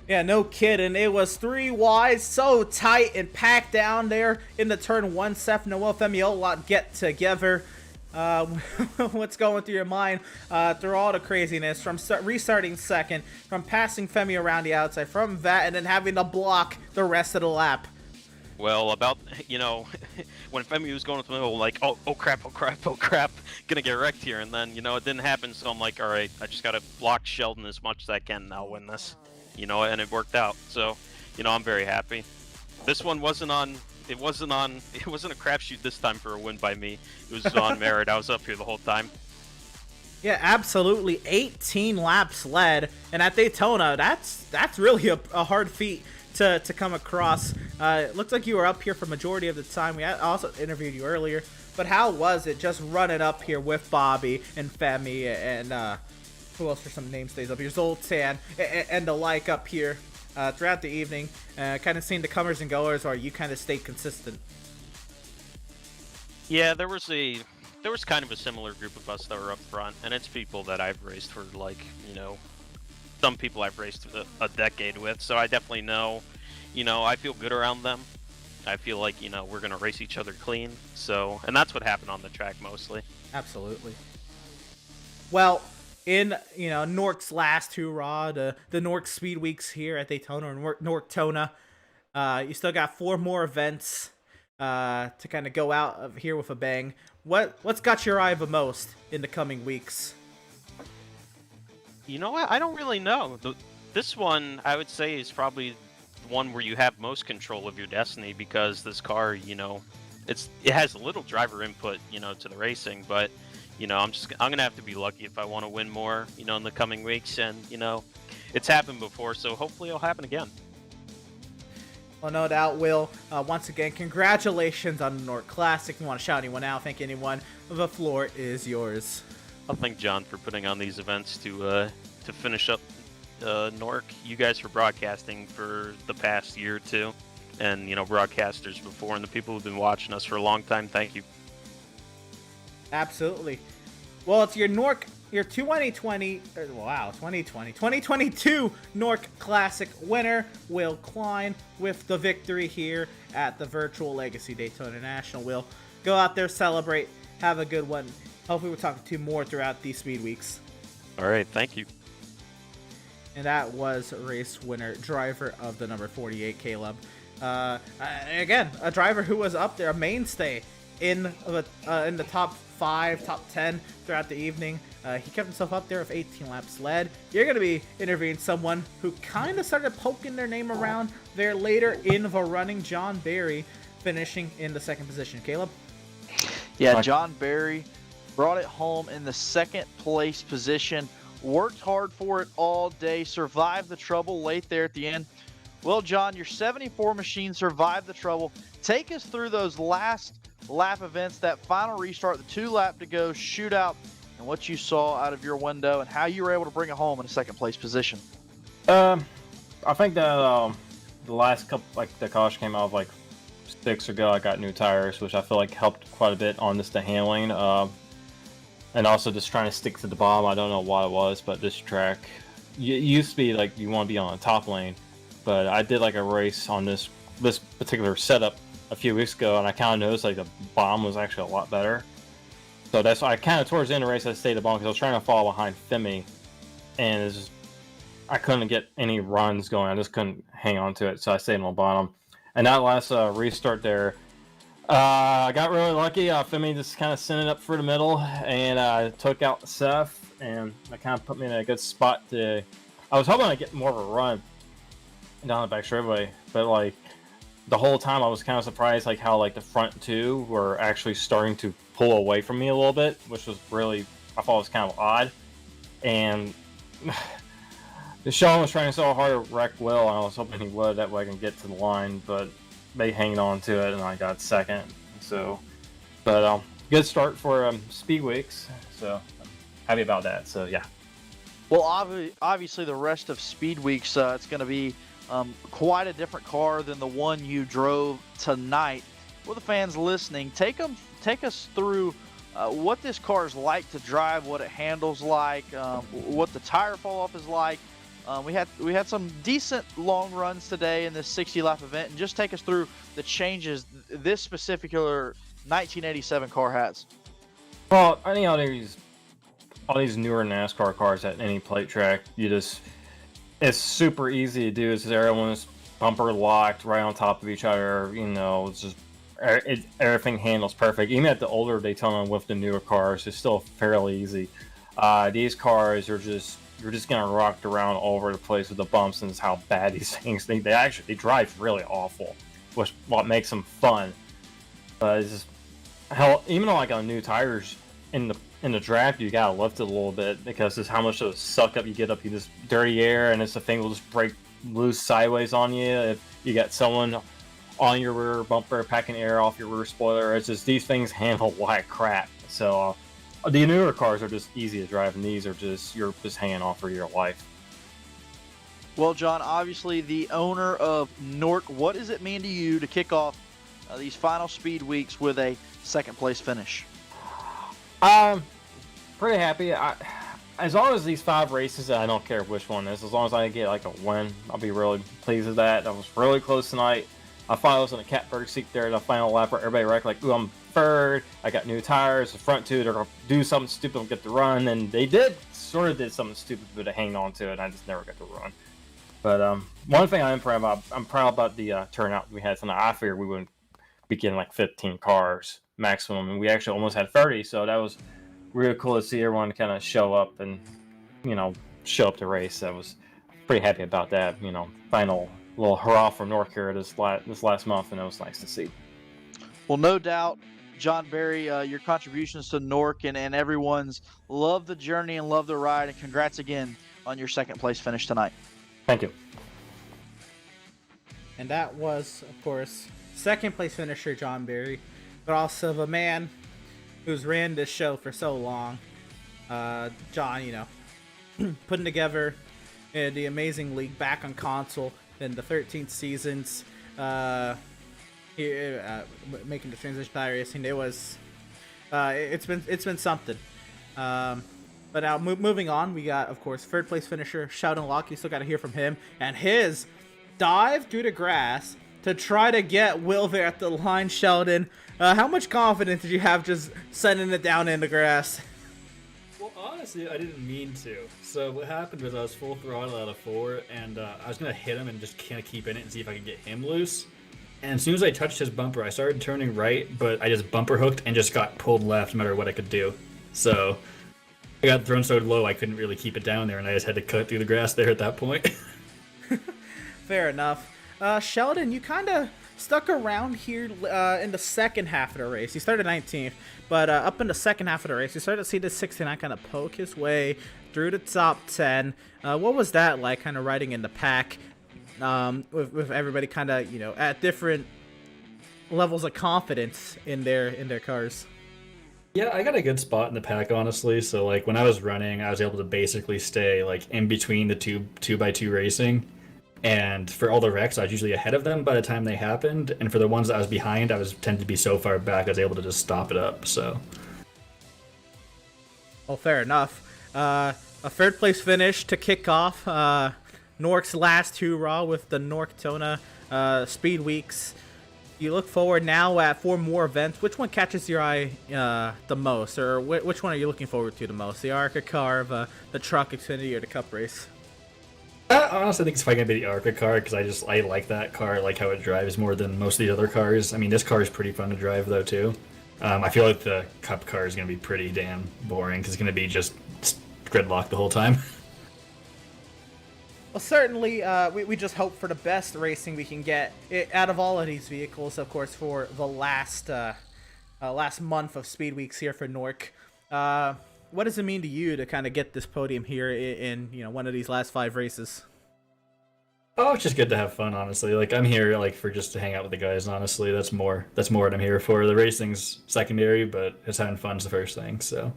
Yeah, no kidding. It was 3 wide, so tight and packed down there in the turn 1. Seth Noel, Femi Ola get together. What's going through your mind through all the craziness from restarting second, from passing Femi around the outside, from that, and then having to block the rest of the lap? Well, about, you know, when Femi was going to the middle, like, oh crap, gonna get wrecked here, and then, you know, it didn't happen, so I'm like, alright, I just gotta block Sheldon as much as I can, and I'll win this. You know, and it worked out, so, you know, I'm very happy. This one wasn't a crapshoot this time for a win by me. It was on merit. I was up here the whole time. Yeah, absolutely. 18 laps led, and at Daytona, that's really a hard feat to come across. It looks like you were up here for majority of the time. We also interviewed you earlier, but how was it just running up here with Bobby and Femi and who else for some name stays up here? Zoltan and the like up here throughout the evening. Kind of seeing the comers and goers, or you kind of stayed consistent? Yeah, there was kind of a similar group of us that were up front, and it's people that I've raced for, like, you know, some people I've raced a decade with, so I definitely know, you know, I feel good around them. I feel like, you know, we're going to race each other clean, so, and that's what happened on the track mostly. Absolutely. Well, in NORC's last hurrah, the NORC Speedweeks here at Daytona or NORCtona. You still got 4 more events to kind of go out of here with a bang. What's got your eye the most in the coming weeks? You know what? I don't really know. This one, I would say, is probably the one where you have most control of your destiny, because this car, it has a little driver input, to the racing, but I'm gonna have to be lucky if I want to win more, in the coming weeks, and it's happened before, so hopefully it'll happen again. Well, no doubt, Will. Once again, congratulations on the NORC Classic. If you want to shout anyone out, thank anyone, the floor is yours. I'll thank John for putting on these events to finish up NORC. You guys for broadcasting for the past year or two, and broadcasters before, and the people who've been watching us for a long time. Thank you. Absolutely. Well, it's your 2022 NORC Classic winner, Will Klein, with the victory here at the Virtual Legacy Daytona National. Will, go out there, celebrate, have a good one. Hopefully we'll talk to you more throughout these speed weeks. All right, thank you. And that was race winner, driver of the number 48, Caleb. Again, a driver who was up there, a mainstay in the top 5, top 10 throughout the evening. He kept himself up there with 18 laps led. You're going to be interviewing someone who kind of started poking their name around there later in the running, John Barry, finishing in the 2nd position. Caleb? Yeah, John Barry brought it home in the 2nd place position. Worked hard for it all day, survived the trouble late there at the end. Well, John, your 74 machine survived the trouble. Take us through those last lap events, that final restart, the 2 lap to go, shootout, and what you saw out of your window and how you were able to bring it home in a 2nd place position. I think that the last couple, the caution came out of 6 ago. I got new tires, which I feel like helped quite a bit on the handling. And also just trying to stick to the bottom. I don't know what it was, but this track, it used to be you want to be on the top lane, but I did a race on this particular setup a few weeks ago, and I kind of noticed the bottom was actually a lot better. So that's why I kind of towards the end of the race I stayed at the bottom, because I was trying to fall behind Femi, and I couldn't get any runs going. I just couldn't hang on to it, so I stayed on the bottom. And that last restart there, I got really lucky. Femi just kind of sent it up through the middle, and I took out Seth, and that kind of put me in a good spot I was hoping I'd get more of a run down the back straightaway, but the whole time I was kind of surprised how the front 2 were actually starting to pull away from me a little bit, which was really, I thought was kind of odd. And Sean was trying so hard to wreck Will, and I was hoping he would, that way I can get to the line, but they hanged on to it, and I got 2nd. So, but good start for Speedweeks, so I'm happy about that. So yeah. Well, obviously the rest of Speedweeks, it's going to be quite a different car than the one you drove tonight. For the fans listening, take us through what this car is like to drive, what it handles like, what the tire fall off is like. We had some decent long runs today in this 60-lap event, and just take us through the changes this particular 1987 car has. Well, I think all these newer NASCAR cars at any plate track, it's super easy to do. It's everyone's bumper locked right on top of each other. It's just everything handles perfect. Even at the older Daytona with the newer cars, it's still fairly easy. These cars are you're just getting rocked around all over the place with the bumps, and it's how bad these things. They drive really awful, which what makes them fun. But it's just hell. Even on new tires in the draft, you gotta lift it a little bit, because it's how much of a suck up you get up. You just dirty air, and the thing will just break loose sideways on you if you got someone on your rear bumper packing air off your rear spoiler. It's just these things handle like crap. So the newer cars are just easy to drive, and these are you're just hanging on for your life. Well, John, obviously the owner of NORC, what does it mean to you to kick off these final speed weeks with a 2nd place finish? Pretty happy. As long as these 5 races, I don't care which one it is, as long as I get a win, I'll be really pleased with that. I was really close tonight, I finally was in a catbird seat there the final lap where everybody wrecked, like, ooh, I'm third, I got new tires, the front two, they're going to do something stupid and get the run, and they sort of did something stupid, but I hang on to it, and I just never got the run. But one thing I'm proud about the turnout we had tonight. I figured we wouldn't be getting like 15 cars maximum, and we actually almost had 30, so that was really cool to see everyone kind of show up and, show up to race. I was pretty happy about that, final little hurrah for NORC here this last month, and it was nice to see. Well, no doubt, John Barry, your contributions to NORC and everyone's love the journey and love the ride, and congrats again on your second place finish tonight. Thank you. And that was, of course, second place finisher John Barry, but also the man who's ran this show for so long. John, putting together the amazing league back on console in the 13th seasons, making the transition to racing. It was, it's been something. But now moving on, we got, of course, third place finisher Sheldon Locke. You still got to hear from him and his dive through the grass to try to get Will there at the line. Sheldon, how much confidence did you have just sending it down in the grass? Well, honestly, I didn't mean to. So what happened was I was full throttle out of 4, and I was going to hit him and just kind of keep in it and see if I could get him loose. And as soon as I touched his bumper, I started turning right, but I just bumper hooked and just got pulled left no matter what I could do. So I got thrown so low I couldn't really keep it down there, and I just had to cut through the grass there at that point. Fair enough. Sheldon, you kind of stuck around here in the second half of the race. He started 19th, but up in the second half of the race, you started to see this 69 kind of poke his way through the top 10. What was that like, kind of riding in the pack with everybody kind of, at different levels of confidence in their cars? Yeah, I got a good spot in the pack, honestly. So, like, when I was running, I was able to basically stay, like, in between the 2x2 racing. And for all the wrecks, I was usually ahead of them by the time they happened. And for the ones that I was behind, I was tended to be so far back, I was able to just stop it up, so. Well, fair enough. A third place finish to kick off NORC's last hoorah with the NORC Tona Speedweeks. You look forward now at 4 more events. Which one catches your eye the most, or which one are you looking forward to the most? The ARCA car, the truck, Xfinity, or the Cup race? I honestly think it's probably going to be the ARCA car, because I like that car. I like how it drives more than most of the other cars. I mean, this car is pretty fun to drive, though, too. I feel like the Cup car is going to be pretty damn boring, because it's going to be just gridlock the whole time. Well, certainly, we just hope for the best racing we can get out of all of these vehicles, of course, for the last month of Speedweeks here for NORC. What does it mean to you to kind of get this podium here in one of these last 5 races? Oh, it's just good to have fun, honestly. Like, I'm here for just to hang out with the guys, honestly. That's more what I'm here for. The racing's secondary, but just having fun's the first thing, so.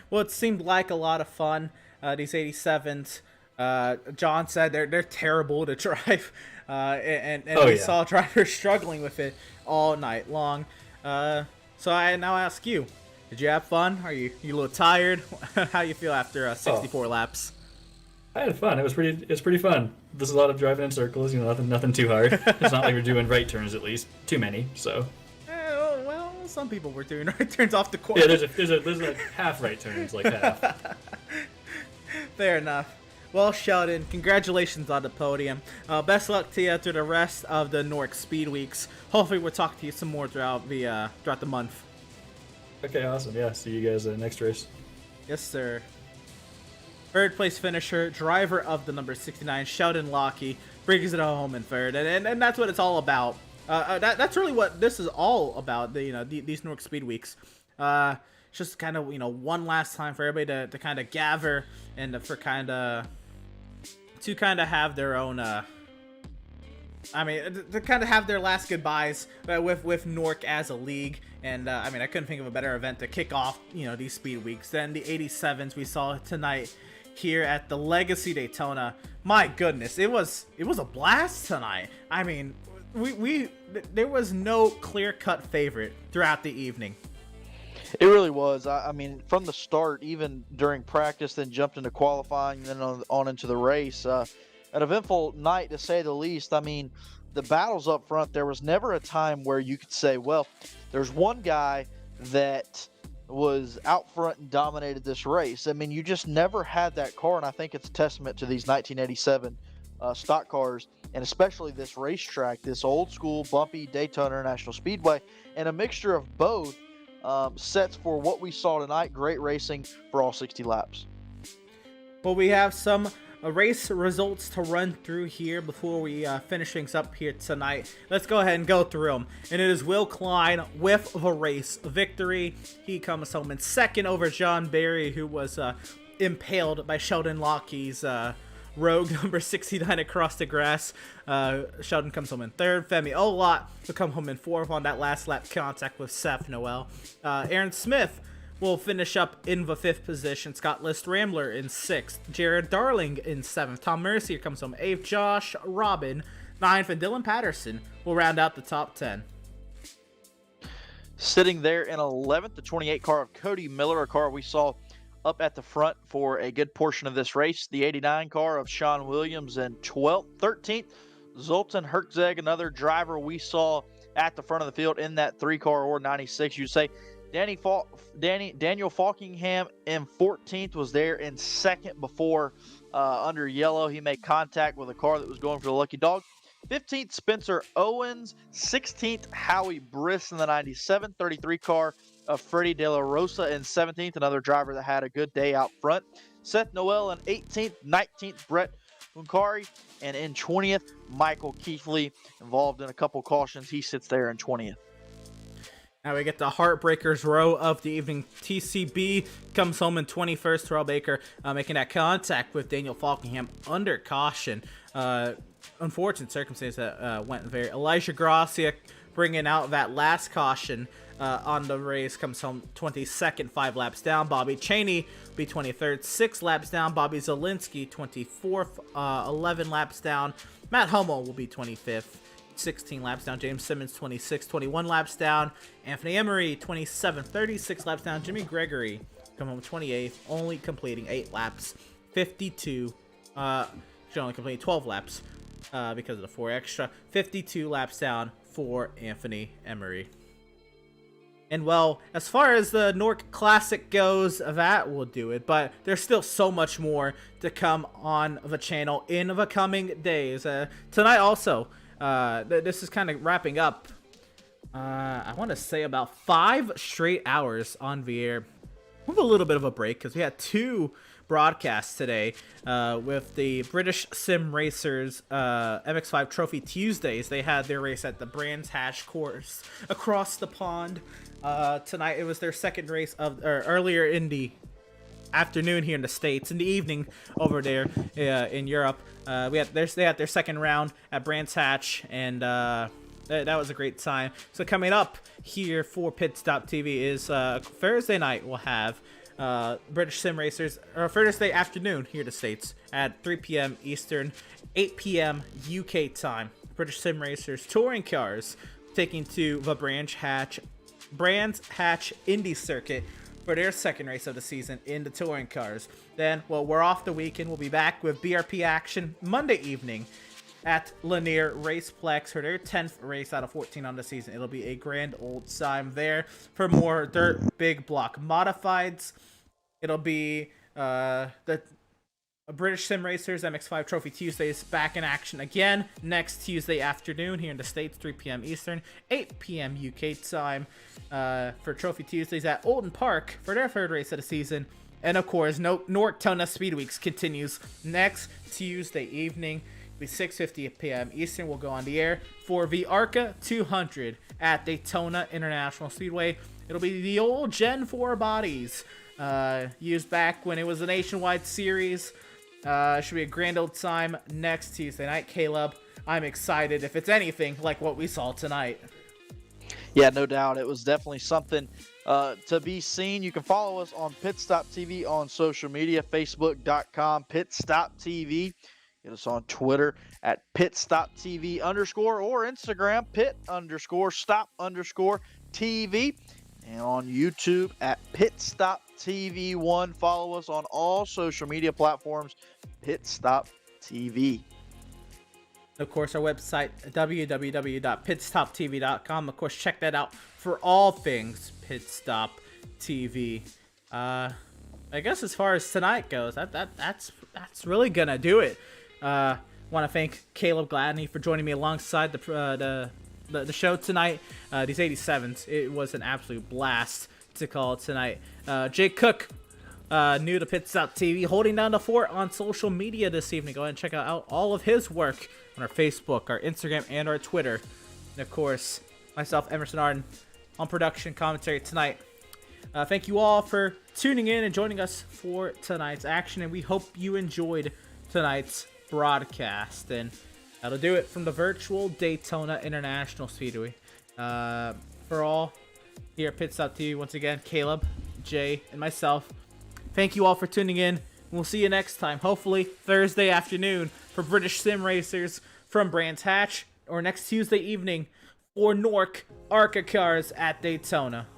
Well, it seemed like a lot of fun. These 87s. John said they're terrible to drive, and we saw drivers struggling with it all night long. So I now ask you, did you have fun? Are you a little tired? How you feel after 64 laps? I had fun. It was pretty fun. There's a lot of driving in circles. Nothing too hard. It's not like we're doing right turns, at least too many. So. Well, some people were doing right turns off the course. Yeah, there's a half right turns, like half. Fair enough. Well, Sheldon, congratulations on the podium. Best luck to you through the rest of the NORC Speedweeks. Hopefully, we'll talk to you some more throughout the month. Okay, awesome. Yeah, see you guys next race. Yes, sir. Third place finisher, driver of the number 69, Sheldon Locke, brings it home in third, and that's what it's all about. That's really what this is all about. These NORC Speedweeks. It's just kind of one last time for everybody to kind of gather and to kind of have their own. To kind of have their last goodbyes with NORC as a league. And I couldn't think of a better event to kick off these speed weeks than the 87s we saw tonight here at the Legacy Daytona. My goodness, it was a blast tonight. There was no clear-cut favorite throughout the evening. It really was. I mean, from the start, even during practice, then jumped into qualifying, then on into the race. An eventful night, to say the least. I mean, the battles up front, there was never a time where you could say, well, there's one guy that was out front and dominated this race. I mean, you just never had that car, and I think it's a testament to these 1987 stock cars, and especially this racetrack, this old school bumpy Daytona International Speedway, and a mixture of both sets for what we saw tonight. Great racing for all 60 laps. Well, we have some race results to run through here before we finish things up here tonight. Let's go ahead and go through them. And it is Will Klein with the race victory. He comes home in second over John Barry, who was impaled by Sheldon Lockheed's Rogue number 69 across the grass. Sheldon comes home in third. Femi Olot will come home in fourth on that last lap contact with Seth Noel. Aaron Smith will finish up in the fifth position. Scott List Rambler in sixth. Jared Darling in seventh. Tom Mercier comes home eighth. Josh Robin ninth. And Dylan Patterson will round out the top 10. Sitting there in 11th, the 28 car of Cody Miller, a car we saw up at the front for a good portion of this race. The 89 car of Sean Williams in 12th. 13th, Zoltan Herczeg, another driver we saw at the front of the field in that 3-car or 96. You'd say Daniel Falkingham in 14th was there in second before under yellow. He made contact with a car that was going for the lucky dog. 15th, Spencer Owens. 16th, Howie Briss in the 97. 33 car of Freddie De La Rosa in 17th, another driver that had a good day out front. Seth Noel in 18th. 19th, Brett Bunkari. And in 20th, Michael Keithley, involved in a couple cautions. He sits there in 20th. Now we get the Heartbreakers row of the evening. TCB comes home in 21st. Terrell Baker making that contact with Daniel Falkingham under caution. Unfortunate circumstance that went very. Elijah Gracia bringing out that last caution on the race, comes home 22nd, 5 laps down. Bobby Cheney be 23rd, 6 laps down. Bobby Zielinski 24th, 11 laps down. Matt Hummel will be 25th. 16 laps down. James Simmons 26, 21 laps down. Anthony Emery 27, 36 laps down. Jimmy Gregory come home 28th, only completing 8 laps. 52, should only complete 12 laps because of the 4 extra. 52 laps down for Anthony Emery. And well, as far as the NORC Classic goes, that will do it. But there's still so much more to come on the channel in the coming days. Tonight also, this is kind of wrapping up. I want to say about 5 straight hours on the air. We have a little bit of a break because we had 2 broadcasts today with the British Sim Racers MX5 Trophy Tuesdays. They had their race at the Brands Hatch course across the pond. Tonight it was their second race of, or earlier in the afternoon here in the States, in the evening over there in Europe. They had their second round at Brands Hatch, and that was a great time. So coming up here for Pit Stop TV is Thursday night. We'll have British Sim Racers, or Thursday afternoon here in the States at 3 p.m. Eastern, 8 p.m. UK time. British Sim Racers touring cars taking to the Brands Hatch Indy Circuit for their second race of the season in the touring cars. Then, well, we're off the weekend. We'll be back with BRP action Monday evening at Lanier Raceplex for their 10th race out of 14 on the season. It'll be a grand old time there for more dirt big block modifieds. It'll be the British Sim Racers MX5 Trophy Tuesdays back in action again next Tuesday afternoon here in the States, 3 p.m. Eastern, 8 p.m. UK time for Trophy Tuesdays at Oulton Park for their third race of the season. And of course, NORC Speedweeks continues next Tuesday evening. It'll be 6:50 p.m. Eastern. We'll go on the air for the ARCA 200 at Daytona International Speedway. It'll be the old Gen 4 bodies used back when it was a nationwide series. Should be a grand old time next Tuesday night. Caleb, I'm excited if it's anything like what we saw tonight. Yeah, no doubt. It was definitely something to be seen. You can follow us on Pit Stop TV on social media, facebook.com pitstoptv. Get us on Twitter at pitstoptv_ or Instagram pit_stop_TV. And on YouTube at pitstoptv1. Follow us on all social media platforms, Pit Stop TV. Of course, our website, www.pitstoptv.com. Of course, check that out for all things Pit Stop TV. I guess as far as tonight goes, that's really gonna do it. Want to thank Caleb Gladney for joining me alongside the show tonight. These 87s, it was an absolute blast to call tonight. Jake Cook, new to Pit Stop TV, holding down the fort on social media this evening. Go ahead and check out all of his work on our Facebook, our Instagram, and our Twitter. And of course, myself, Emerson Arden, on production commentary tonight. Thank you all for tuning in and joining us for tonight's action, and we hope you enjoyed tonight's broadcast. And that'll do it from the virtual Daytona International Speedway. For all here at Pit Stop TV, once again, Caleb, Jay, and myself, thank you all for tuning in. We'll see you next time, hopefully Thursday afternoon for British Sim Racers from Brands Hatch, or next Tuesday evening for NORC ARCA cars at Daytona.